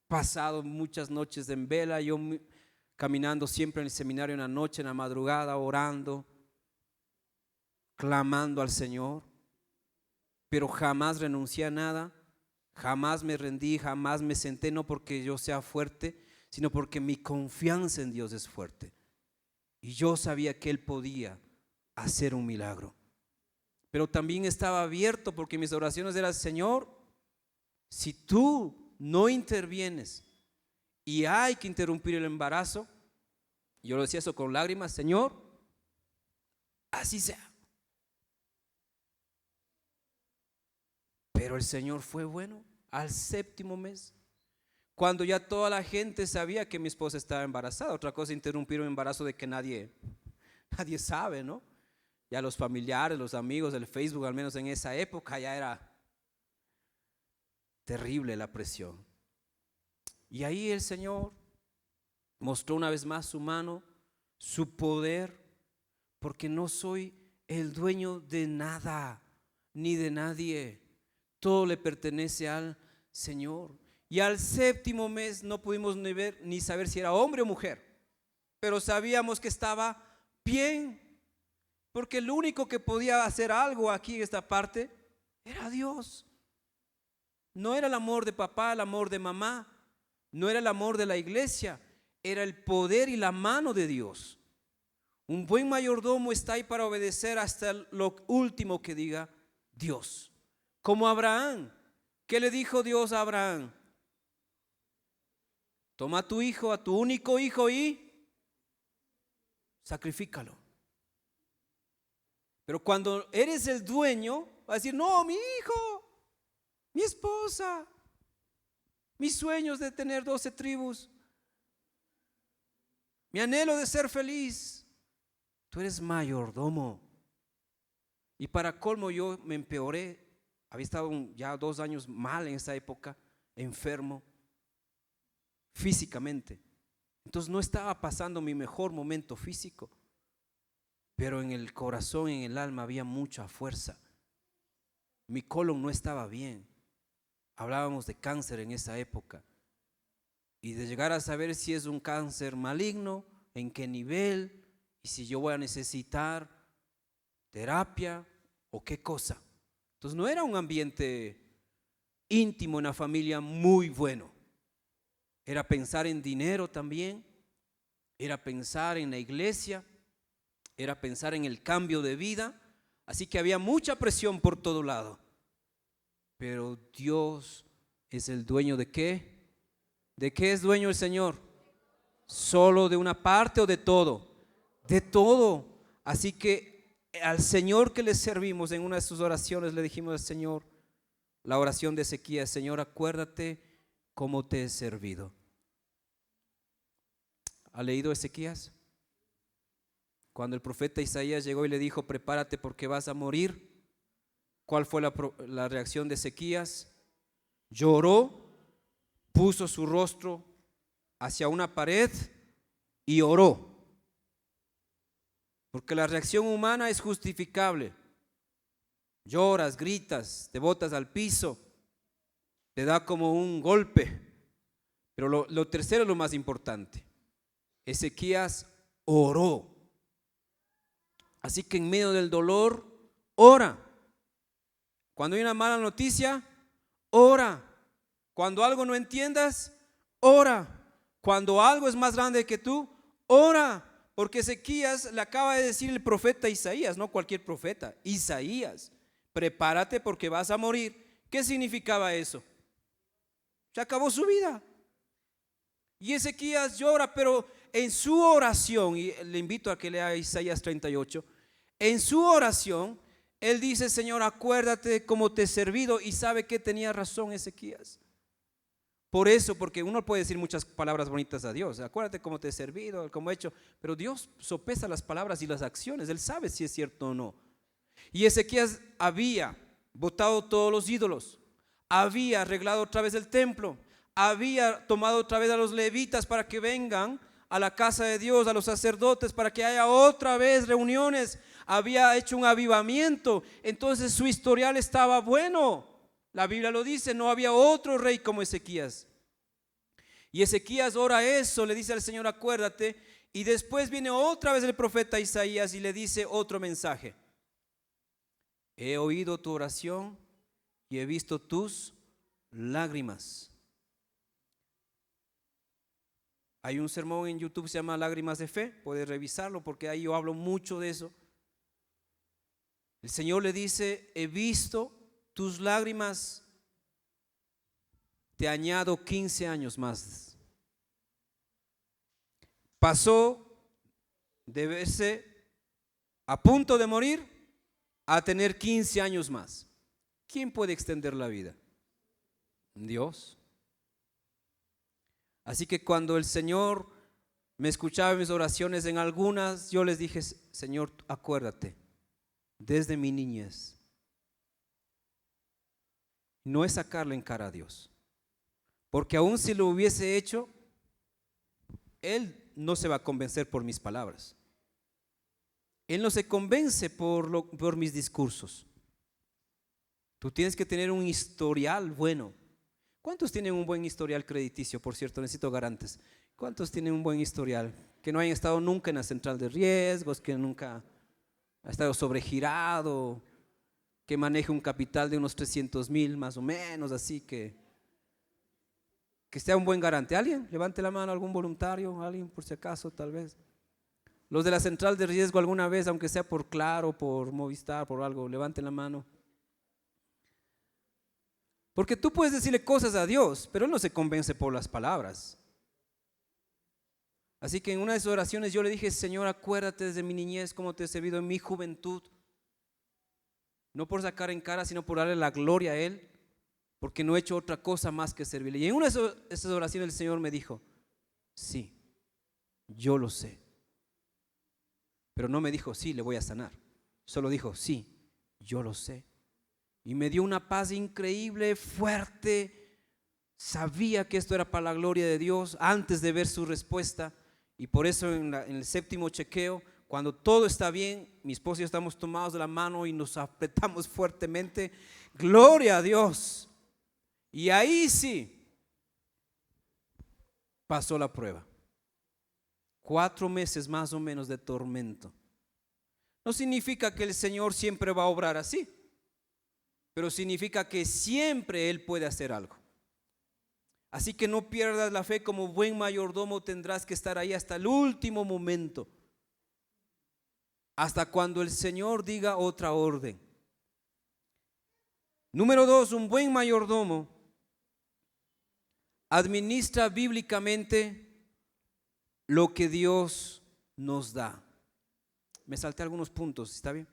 A: pasado muchas noches en vela, yo caminando siempre en el seminario en la noche, en la madrugada, orando, clamando al Señor, pero jamás renuncié a nada, jamás me rendí, jamás me senté, no porque yo sea fuerte, sino porque mi confianza en Dios es fuerte. Y yo sabía que Él podía hacer un milagro. Pero también estaba abierto porque mis oraciones eran, Señor, si tú no intervienes y hay que interrumpir el embarazo, yo lo decía eso con lágrimas, Señor, así sea. Pero el Señor fue bueno al séptimo mes, cuando ya toda la gente sabía que mi esposa estaba embarazada. Otra cosa, interrumpir un embarazo de que nadie sabe, ¿no? Ya los familiares, los amigos, el Facebook, al menos en esa época, ya era terrible la presión. Y ahí el Señor mostró una vez más su mano, su poder, porque no soy el dueño de nada, ni de nadie. Todo le pertenece al Señor. Y al séptimo mes no pudimos ni ver ni saber si era hombre o mujer, pero sabíamos que estaba bien, porque el único que podía hacer algo aquí en esta parte era Dios. No era el amor de papá, el amor de mamá, no era el amor de la iglesia, era el poder y la mano de Dios. Un buen mayordomo está ahí para obedecer hasta lo último que diga Dios. Como Abraham, ¿qué le dijo Dios a Abraham? Toma a tu hijo, a tu único hijo y sacrifícalo. Pero cuando eres el dueño, va a decir, no, mi hijo, mi esposa, mis sueños de tener 12 tribus, mi anhelo de ser feliz. Tú eres mayordomo. Y para colmo yo me empeoré. Había estado ya 2 años mal en esa época, enfermo físicamente. Entonces no estaba pasando mi mejor momento físico, pero en el corazón, en el alma había mucha fuerza. Mi colon no estaba bien. Hablábamos de cáncer en esa época. Y de llegar a saber si es un cáncer maligno, en qué nivel, y si yo voy a necesitar terapia o qué cosa. Entonces no era un ambiente íntimo en la familia muy bueno. Era pensar en dinero también, era pensar en la iglesia, era pensar en el cambio de vida. Así que había mucha presión por todo lado. Pero Dios es el dueño ¿de qué? ¿De qué es dueño el Señor? ¿Solo de una parte o de todo? De todo. Así que al Señor que le servimos en una de sus oraciones le dijimos al Señor, la oración de Ezequías, Señor, acuérdate cómo te he servido. ¿Ha leído Ezequías? Cuando el profeta Isaías llegó y le dijo, prepárate porque vas a morir. ¿Cuál fue la reacción de Ezequías? Lloró puso su rostro hacia una pared y oró. Porque la reacción humana es justificable. Lloras, gritas, te botas al piso, te da como un golpe. Pero lo tercero es lo más importante. Ezequías oró. Así que en medio del dolor, ora. Cuando hay una mala noticia, ora. Cuando algo no entiendas, ora. Cuando algo es más grande que tú, ora. Porque Ezequías le acaba de decir el profeta Isaías, no cualquier profeta, Isaías, prepárate porque vas a morir. ¿Qué significaba eso? Se acabó su vida. Y Ezequías llora, pero en su oración, y le invito a que lea Isaías 38, en su oración, él dice: Señor, acuérdate cómo te he servido. Y sabe que tenía razón Ezequías. Por eso, porque uno puede decir muchas palabras bonitas a Dios, acuérdate cómo te he servido, cómo he hecho, pero Dios sopesa las palabras y las acciones, Él sabe si es cierto o no. Y Ezequías había botado todos los ídolos, había arreglado otra vez el templo, había tomado otra vez a los levitas para que vengan a la casa de Dios, a los sacerdotes, para que haya otra vez reuniones, había hecho un avivamiento. Entonces su historial estaba bueno. La Biblia lo dice, no había otro rey como Ezequías. Y Ezequías ora eso, le dice al Señor: acuérdate. Y después viene otra vez el profeta Isaías y le dice otro mensaje: he oído tu oración y he visto tus lágrimas. Hay un sermón en YouTube, se llama Lágrimas de Fe, puedes revisarlo porque ahí yo hablo mucho de eso. El Señor le dice: he visto tus lágrimas, te añado 15 años más. Pasó de verse a punto de morir a tener 15 años más. ¿Quién puede extender la vida? Dios. Así que cuando el Señor me escuchaba en mis oraciones, en algunas yo les dije: Señor, acuérdate, desde mi niñez. No es sacarle en cara a Dios, porque aun si lo hubiese hecho, Él no se va a convencer por mis palabras. Él no se convence por mis discursos. Tú tienes que tener un historial bueno. ¿Cuántos tienen un buen historial crediticio? Por cierto, necesito garantes. ¿Cuántos tienen un buen historial? Que no hayan estado nunca en la central de riesgos, que nunca ha estado sobregirado, que maneje un capital de unos 300,000 más o menos, así que sea un buen garante. ¿Alguien? Levante la mano, algún voluntario, alguien por si acaso, tal vez. Los de la central de riesgo alguna vez, aunque sea por Claro, por Movistar, por algo, levanten la mano. Porque tú puedes decirle cosas a Dios, pero Él no se convence por las palabras. Así que en una de sus oraciones yo le dije: Señor, acuérdate desde mi niñez cómo te he servido en mi juventud. No por sacar en cara, sino por darle la gloria a Él, porque no he hecho otra cosa más que servirle. Y en una de esas oraciones el Señor me dijo: sí, yo lo sé. Pero no me dijo: sí, le voy a sanar. Solo dijo: sí, yo lo sé. Y me dio una paz increíble, fuerte. Sabía que esto era para la gloria de Dios antes de ver su respuesta. Y por eso en el séptimo chequeo, cuando todo está bien, mi esposo y yo estamos tomados de la mano y nos apretamos fuertemente. Gloria a Dios. Y ahí sí pasó la prueba. 4 meses más o menos de tormento. No significa que el Señor siempre va a obrar así, pero significa que siempre Él puede hacer algo. Así que no pierdas la fe. Como buen mayordomo tendrás que estar ahí hasta el último momento, hasta cuando el Señor diga otra orden. Número 2, un buen mayordomo administra bíblicamente lo que Dios nos da. Me salté algunos puntos, ¿está bien?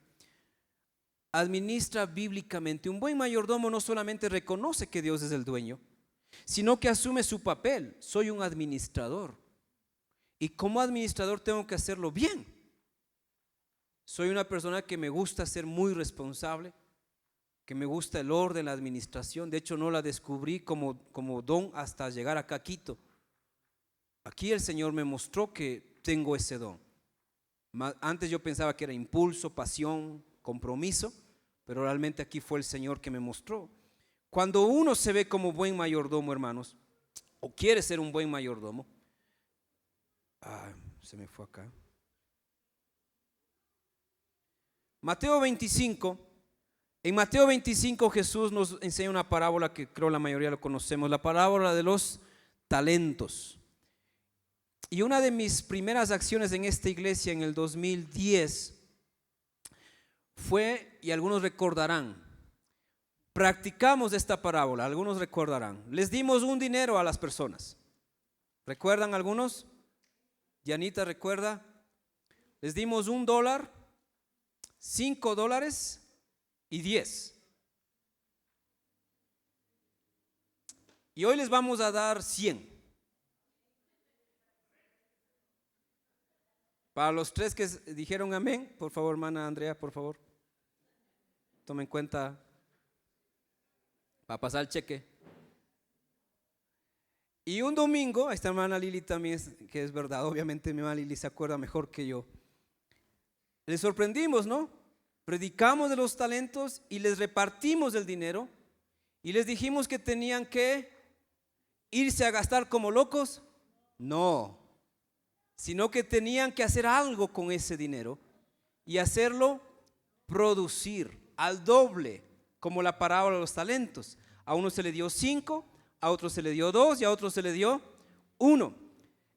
A: Administra bíblicamente. Un buen mayordomo no solamente reconoce que Dios es el dueño, sino que asume su papel. Soy un administrador y como administrador tengo que hacerlo bien. Soy una persona que me gusta ser muy responsable, que me gusta el orden, la administración. De hecho, no la descubrí como don hasta llegar acá a Quito. Aquí el Señor me mostró que tengo ese don. Antes yo pensaba que era impulso, pasión, compromiso, pero realmente aquí fue el Señor que me mostró. Cuando uno se ve como buen mayordomo, hermanos, o quiere ser un buen mayordomo, se me fue acá. Mateo 25. En Mateo 25 Jesús nos enseña una parábola que creo la mayoría lo conocemos, la parábola de los talentos. Y una de mis primeras acciones en esta iglesia en el 2010 fue, y algunos recordarán, practicamos esta parábola, algunos recordarán, les dimos un dinero a las personas. ¿Recuerdan algunos? Yanita recuerda, les dimos $1, $5 y 10. Y hoy les vamos a dar 100. Para los 3 que dijeron amén, por favor, hermana Andrea, por favor, tomen en cuenta para pasar el cheque. Y un domingo, esta hermana Lili también, que es verdad, obviamente mi hermana Lili se acuerda mejor que yo. Les sorprendimos, ¿no? Predicamos de los talentos y les repartimos el dinero y les dijimos que tenían que irse a gastar como locos. No, sino que tenían que hacer algo con ese dinero y hacerlo producir al doble, como la parábola de los talentos. A uno se le dio 5, a otro se le dio 2 y a otro se le dio 1.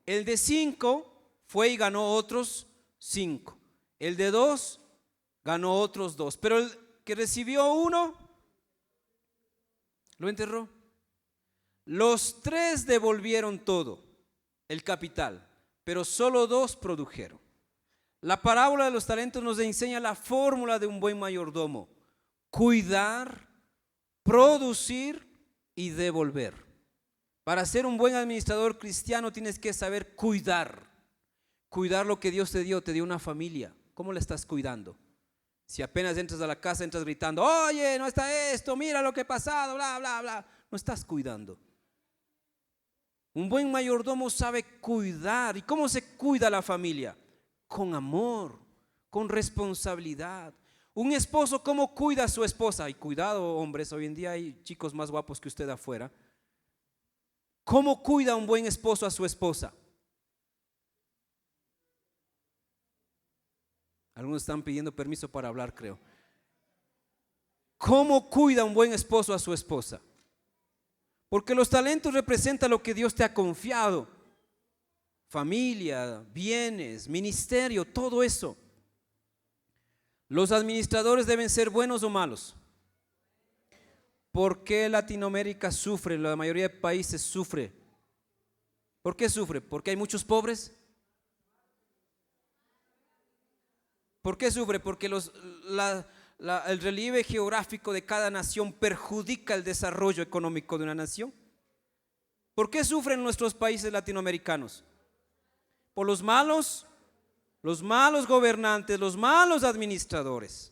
A: El de 5 fue y ganó otros 5. El de 2 ganó otros 2. Pero el que recibió 1 lo enterró. Los 3 devolvieron todo, el capital, pero solo 2 produjeron. La parábola de los talentos nos enseña la fórmula de un buen mayordomo: cuidar, producir y devolver. Para ser un buen administrador cristiano tienes que saber cuidar. Cuidar lo que Dios te dio una familia. ¿Cómo la estás cuidando? Si apenas entras a la casa entras gritando, oye, no está esto, mira lo que ha pasado, bla, bla, bla. No estás cuidando. Un buen mayordomo sabe cuidar. ¿Y cómo se cuida la familia? Con amor, con responsabilidad. Un esposo, ¿cómo cuida a su esposa? Y cuidado, hombres, hoy en día hay chicos más guapos que usted afuera. ¿Cómo cuida un buen esposo a su esposa? Algunos están pidiendo permiso para hablar, creo. ¿Cómo cuida un buen esposo a su esposa? Porque los talentos representan lo que Dios te ha confiado: familia, bienes, ministerio, todo eso. ¿Los administradores deben ser buenos o malos? ¿Por qué Latinoamérica sufre? La mayoría de países sufre. ¿Por qué sufre? ¿Porque hay muchos pobres? ¿Por qué sufre? Porque el relieve geográfico de cada nación perjudica el desarrollo económico de una nación. ¿Por qué sufren nuestros países latinoamericanos? Por los malos gobernantes, los malos administradores,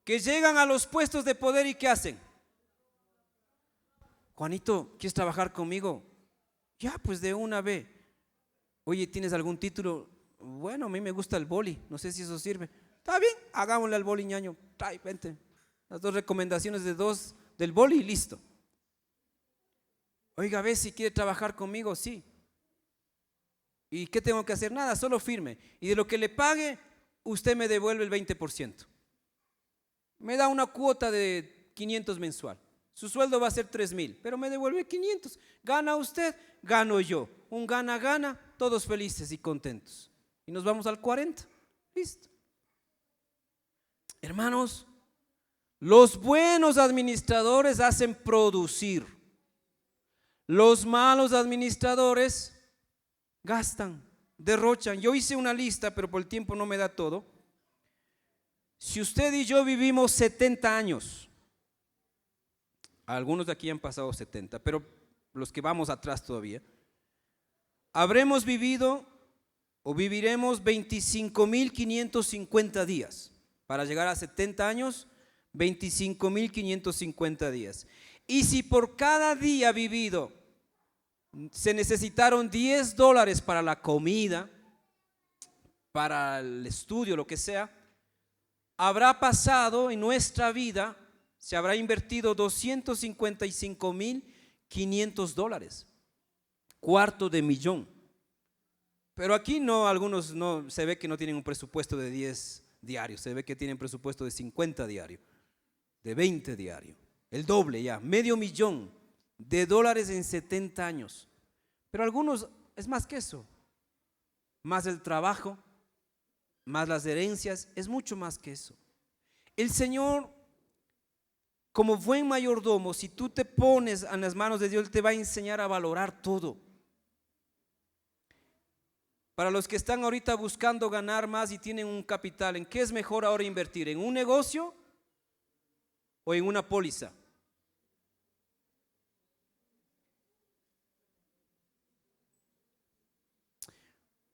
A: que llegan a los puestos de poder y ¿qué hacen? Juanito, ¿quieres trabajar conmigo? Ya, pues de una vez. Oye, ¿tienes algún título? Bueno, a mí me gusta el boli, no sé si eso sirve. Está bien, hagámosle al boli, ñaño. Trae, vente. Las 2 recomendaciones del boli y listo. Oiga, ve si quiere trabajar conmigo, sí. ¿Y qué tengo que hacer? Nada, solo firme. Y de lo que le pague, usted me devuelve el 20%. Me da una cuota de 500 mensual. Su sueldo va a ser 3,000, pero me devuelve 500. Gana usted, gano yo. Un gana-gana, todos felices y contentos. Y nos vamos al 40. Listo. Hermanos, los buenos administradores hacen producir. Los malos administradores gastan, derrochan. Yo hice una lista, pero por el tiempo no me da todo. Si usted y yo vivimos 70 años, algunos de aquí han pasado 70, pero los que vamos atrás todavía, habremos vivido o viviremos 25,550 días. Para llegar a 70 años, 25.550 días. Y si por cada día vivido se necesitaron $10 para la comida, para el estudio, lo que sea, habrá pasado en nuestra vida, se habrá invertido $255.500, $250,000. Pero aquí no, algunos no, se ve que no tienen un presupuesto de 10 diarios, se ve que tienen presupuesto de 50 diarios, de 20 diarios, el doble ya, $500,000 en 70 años. Pero algunos es más que eso, más el trabajo, más las herencias, es mucho más que eso. El Señor, como buen mayordomo, si tú te pones en las manos de Dios, Él te va a enseñar a valorar todo. Para los que están ahorita buscando ganar más y tienen un capital, ¿en qué es mejor ahora invertir? ¿En un negocio o en una póliza?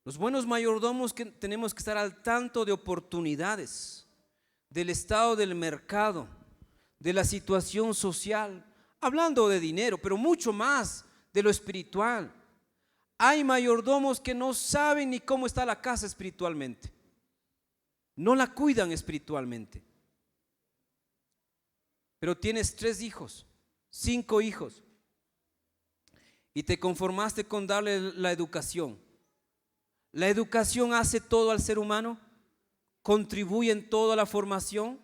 A: Los buenos mayordomos que tenemos que estar al tanto de oportunidades, del estado del mercado, de la situación social, hablando de dinero, pero mucho más de lo espiritual. Hay mayordomos que no saben ni cómo está la casa espiritualmente, no la cuidan espiritualmente. Pero tienes 3 hijos, 5 hijos, y te conformaste con darle la educación. La educación hace todo al ser humano, contribuye en toda la formación.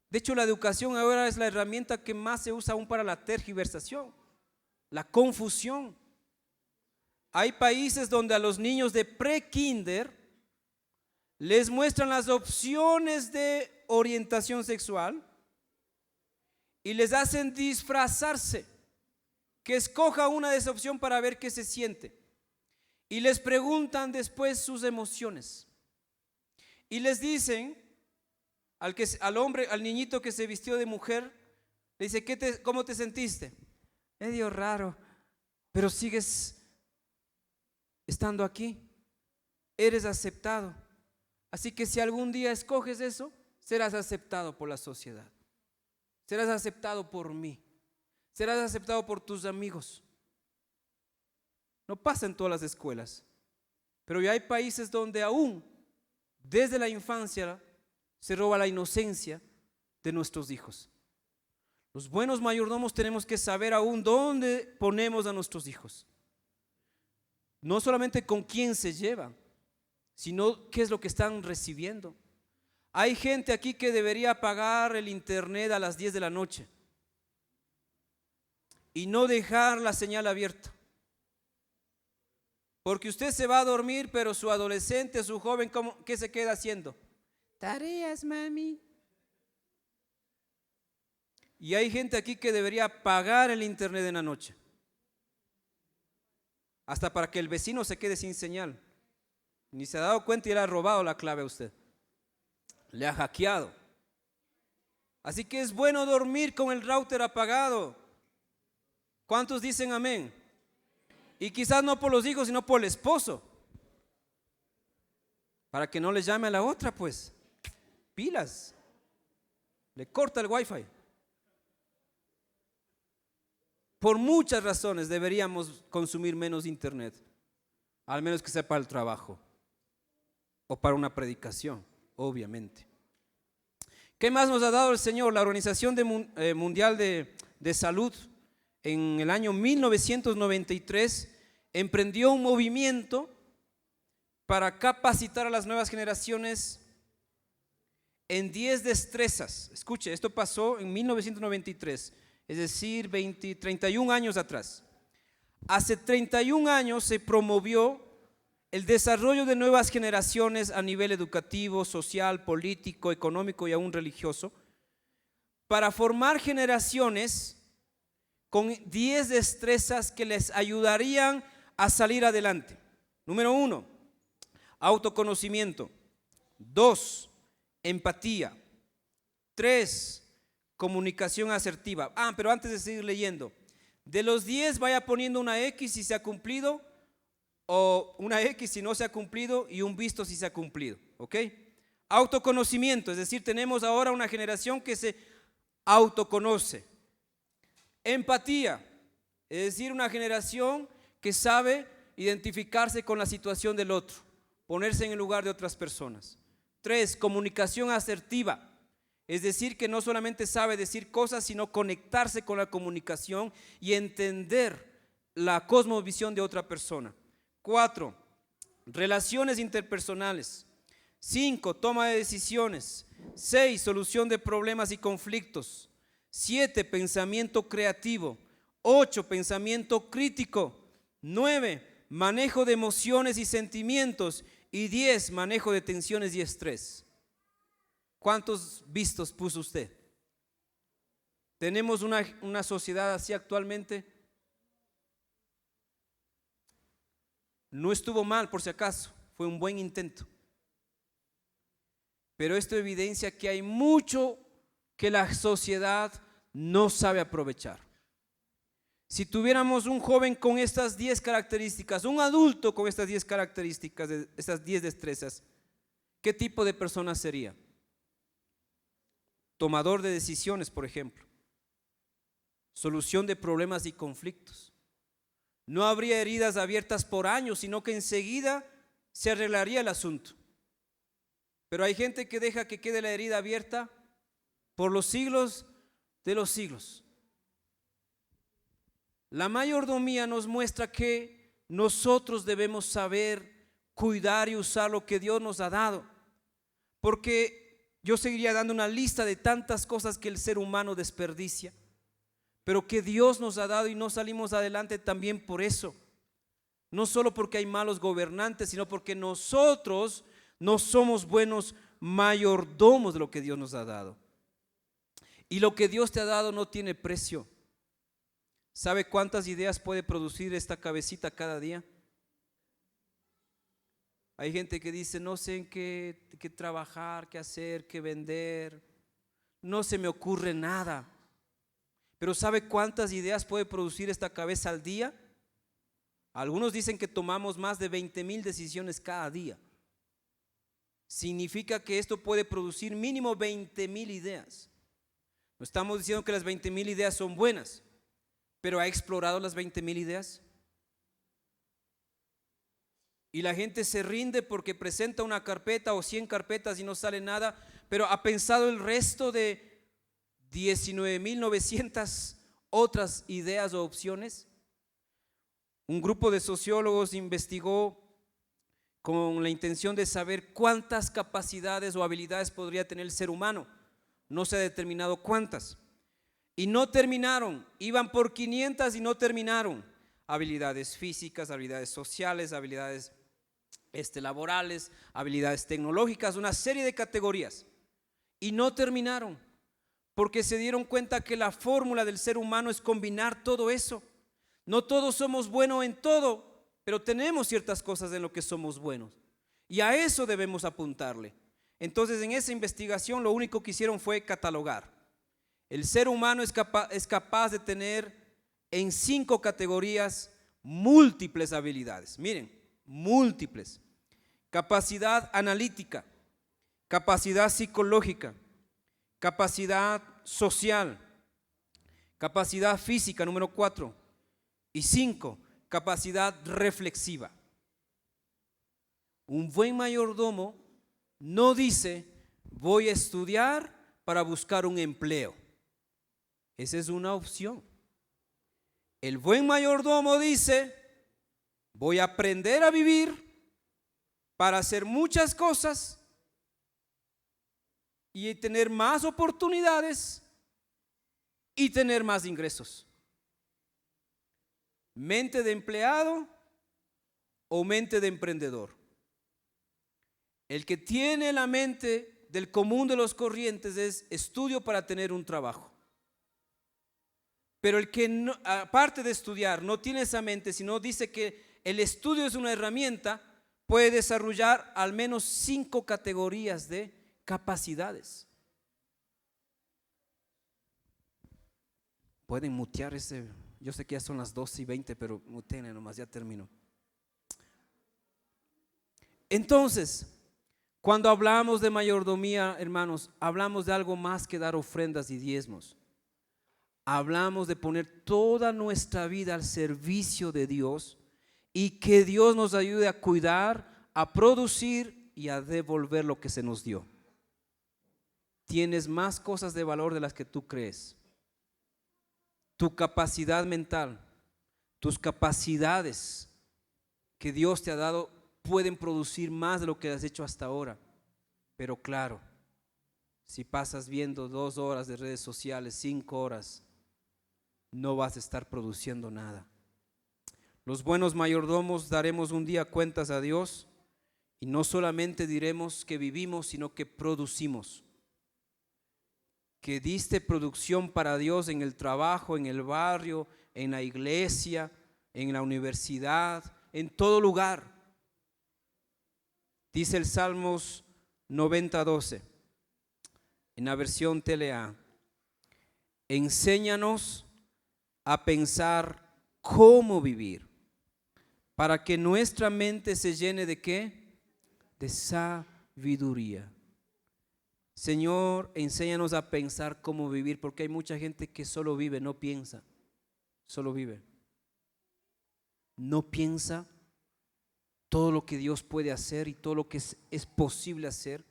A: De hecho, la educación ahora es la herramienta que más se usa aún para la tergiversación, la confusión. Hay países donde a los niños de pre-kinder les muestran las opciones de orientación sexual y les hacen disfrazarse, que escoja una de esas opciones para ver qué se siente. Y les preguntan después sus emociones. Y les dicen al hombre, al niñito que se vistió de mujer, le dice, ¿cómo te sentiste? Medio raro, pero sigues estando aquí, eres aceptado. Así que si algún día escoges eso, serás aceptado por la sociedad, serás aceptado por mí, serás aceptado por tus amigos. No pasa en todas las escuelas, pero ya hay países donde aún desde la infancia se roba la inocencia de nuestros hijos. Los buenos mayordomos tenemos que saber aún dónde ponemos a nuestros hijos. No solamente con quién se llevan, sino qué es lo que están recibiendo. Hay gente aquí que debería apagar el internet a las 10 de la noche y no dejar la señal abierta. Porque usted se va a dormir, pero su adolescente, su joven, ¿qué se queda haciendo? Tareas, mami. Y hay gente aquí que debería apagar el internet en la noche, hasta para que el vecino se quede sin señal. Ni se ha dado cuenta y le ha robado la clave a usted, le ha hackeado. Así que es bueno dormir con el router apagado. ¿Cuántos dicen amén? Y quizás no por los hijos, sino por el esposo, para que no le llame a la otra, pues pilas, le corta el wifi. Por muchas razones deberíamos consumir menos internet, al menos que sea para el trabajo o para una predicación, obviamente. ¿Qué más nos ha dado el Señor? La Organización Mundial de Salud en el año 1993 emprendió un movimiento para capacitar a las nuevas generaciones en 10 destrezas. Escuche, esto pasó en 1993, es decir, 31 años atrás. Hace 31 años se promovió el desarrollo de nuevas generaciones a nivel educativo, social, político, económico y aún religioso, para formar generaciones con 10 destrezas que les ayudarían a salir adelante. Número 1, autoconocimiento. 2, empatía. 3, comunicación asertiva. Pero antes de seguir leyendo, de los 10 vaya poniendo una X si se ha cumplido, o una X si no se ha cumplido y un visto si se ha cumplido, ¿ok? Autoconocimiento, es decir, tenemos ahora una generación que se autoconoce. Empatía, es decir, una generación que sabe identificarse con la situación del otro, ponerse en el lugar de otras personas. 3, comunicación asertiva, es decir, que no solamente sabe decir cosas, sino conectarse con la comunicación y entender la cosmovisión de otra persona. 4, relaciones interpersonales. 5, toma de decisiones. 6, solución de problemas y conflictos. 7, pensamiento creativo. 8, pensamiento crítico. 9, manejo de emociones y sentimientos. Y 10, manejo de tensiones y estrés. ¿Cuántos vistos puso usted? ¿Tenemos una sociedad así actualmente? No estuvo mal, por si acaso, fue un buen intento. Pero esto evidencia que hay mucho que la sociedad no sabe aprovechar. Si tuviéramos un joven con estas 10 características, un adulto con estas 10 características, estas 10 destrezas, ¿qué tipo de persona sería? Tomador de decisiones, por ejemplo. Solución de problemas y conflictos. No habría heridas abiertas por años, sino que enseguida se arreglaría el asunto. Pero hay gente que deja que quede la herida abierta por los siglos de los siglos. La mayordomía nos muestra que nosotros debemos saber cuidar y usar lo que Dios nos ha dado, porque yo seguiría dando una lista de tantas cosas que el ser humano desperdicia, pero que Dios nos ha dado y no salimos adelante también por eso. No solo porque hay malos gobernantes, sino porque nosotros no somos buenos mayordomos de lo que Dios nos ha dado. Y lo que Dios te ha dado no tiene precio. ¿Sabe cuántas ideas puede producir esta cabecita cada día? Hay gente que dice, no sé en qué trabajar, qué hacer, qué vender, no se me ocurre nada. Pero ¿sabe cuántas ideas puede producir esta cabeza al día? Algunos dicen que tomamos más de 20,000 decisiones cada día. Significa que esto puede producir mínimo 20,000 ideas. No estamos diciendo que las 20,000 ideas son buenas, pero ¿ha explorado las 20,000 ideas? Y la gente se rinde porque presenta una carpeta o 100 carpetas y no sale nada, pero ¿ha pensado el resto de 19,900 otras ideas o opciones? Un grupo de sociólogos investigó con la intención de saber cuántas capacidades o habilidades podría tener el ser humano. No se ha determinado cuántas. Y no terminaron, iban por 500 y no terminaron. Habilidades físicas, habilidades sociales, habilidades laborales, habilidades tecnológicas, una serie de categorías. Y no terminaron, porque se dieron cuenta que la fórmula del ser humano es combinar todo eso. No todos somos buenos en todo, pero tenemos ciertas cosas en lo que somos buenos. Y a eso debemos apuntarle. Entonces, en esa investigación lo único que hicieron fue catalogar. El ser humano es capaz de tener en 5 categorías múltiples habilidades. Miren, múltiples. Capacidad analítica, capacidad psicológica, capacidad social, capacidad física, número 4. Y 5, capacidad reflexiva. Un buen mayordomo no dice, voy a estudiar para buscar un empleo. Esa es una opción. El buen mayordomo dice, voy a aprender a vivir para hacer muchas cosas y tener más oportunidades y tener más ingresos. ¿Mente de empleado o mente de emprendedor? El que tiene la mente del común de los corrientes es estudio para tener un trabajo. Pero el que no, aparte de estudiar, no tiene esa mente, sino dice que el estudio es una herramienta, puede desarrollar al menos 5 categorías de capacidades. Pueden mutear ese. Yo sé que ya son las 12:20, pero muteen nomás, ya termino. Entonces, Cuando hablamos de mayordomía, hermanos, hablamos de algo más que dar ofrendas y diezmos. Hablamos de poner toda nuestra vida al servicio de Dios y que Dios nos ayude a cuidar, a producir y a devolver lo que se nos dio. Tienes más cosas de valor de las que tú crees. Tu capacidad mental, tus capacidades que Dios te ha dado pueden producir más de lo que has hecho hasta ahora. Pero claro, si pasas viendo 2 horas de redes sociales, 5 horas, no vas a estar produciendo nada. Los buenos mayordomos daremos un día cuentas a Dios y no solamente diremos que vivimos, sino que producimos. Que diste producción para Dios en el trabajo, en el barrio, en la iglesia, en la universidad, en todo lugar. Dice el Salmos 90:12, en la versión TLA: enséñanos a pensar cómo vivir, para que nuestra mente se llene ¿de qué? De sabiduría. Señor, enséñanos a pensar cómo vivir, porque hay mucha gente que solo vive, no piensa, solo vive. No piensa todo lo que Dios puede hacer y todo lo que es posible hacer.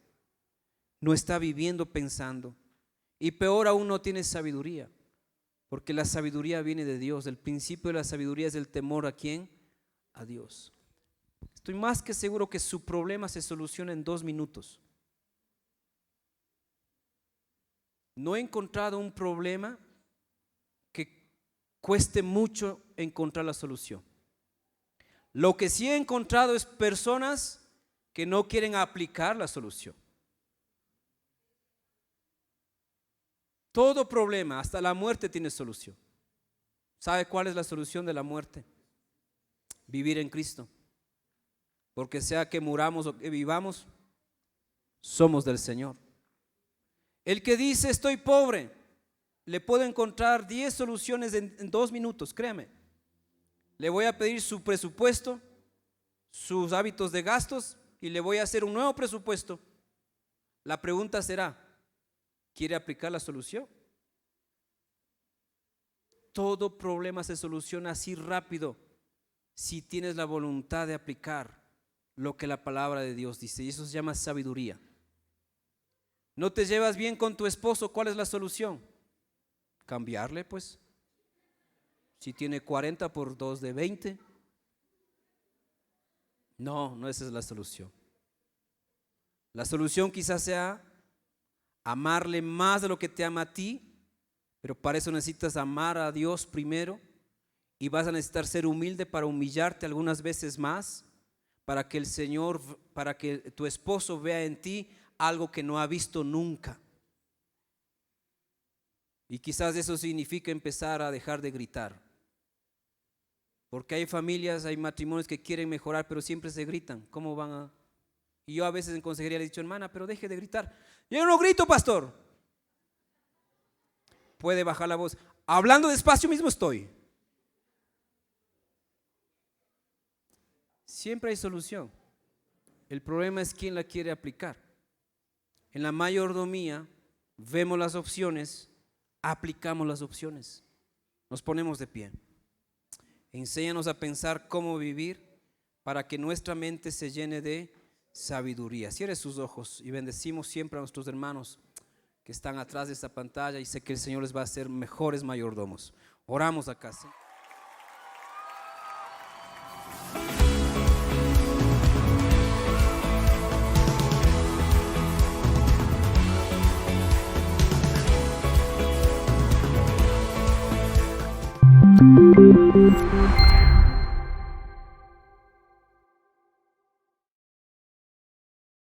A: No está viviendo pensando. Y peor aún, no tiene sabiduría, porque la sabiduría viene de Dios. El principio de la sabiduría es el temor ¿a quién? A Dios. Estoy más que seguro que su problema se soluciona en 2 minutos. No he encontrado un problema que cueste mucho encontrar la solución. Lo que sí he encontrado es personas que no quieren aplicar la solución. Todo problema, hasta la muerte, tiene solución. ¿Sabe cuál es la solución de la muerte? Vivir en Cristo. Porque sea que muramos o que vivamos, somos del Señor. El que dice estoy pobre, le puedo encontrar 10 soluciones en 2 minutos, créame. Le voy a pedir su presupuesto, sus hábitos de gastos y le voy a hacer un nuevo presupuesto. La pregunta será, ¿quiere aplicar la solución? Todo problema se soluciona así rápido si tienes la voluntad de aplicar lo que la palabra de Dios dice, y eso se llama sabiduría. ¿No te llevas bien con tu esposo? ¿Cuál es la solución? Cambiarle, pues. Si tiene 40 por 2 de 20. No, esa es la solución. La solución quizás sea amarle más de lo que te ama a ti, pero para eso necesitas amar a Dios primero y vas a necesitar ser humilde para humillarte algunas veces más, para que el Señor, para que tu esposo vea en ti algo que no ha visto nunca. Y quizás eso significa empezar a dejar de gritar. Porque hay familias, hay matrimonios que quieren mejorar, pero siempre se gritan. ¿Cómo van a...? Y yo a veces en consejería le he dicho, hermana, pero deje de gritar. Yo no grito, pastor. Puede bajar la voz. Hablando despacio mismo estoy. Siempre hay solución. El problema es quién la quiere aplicar. En la mayordomía vemos las opciones, aplicamos las opciones. Nos ponemos de pie. Enséñanos a pensar cómo vivir para que nuestra mente se llene de sabiduría. Cierre sus ojos y bendecimos siempre a nuestros hermanos que están atrás de esta pantalla y sé que el Señor les va a hacer mejores mayordomos. Oramos acá.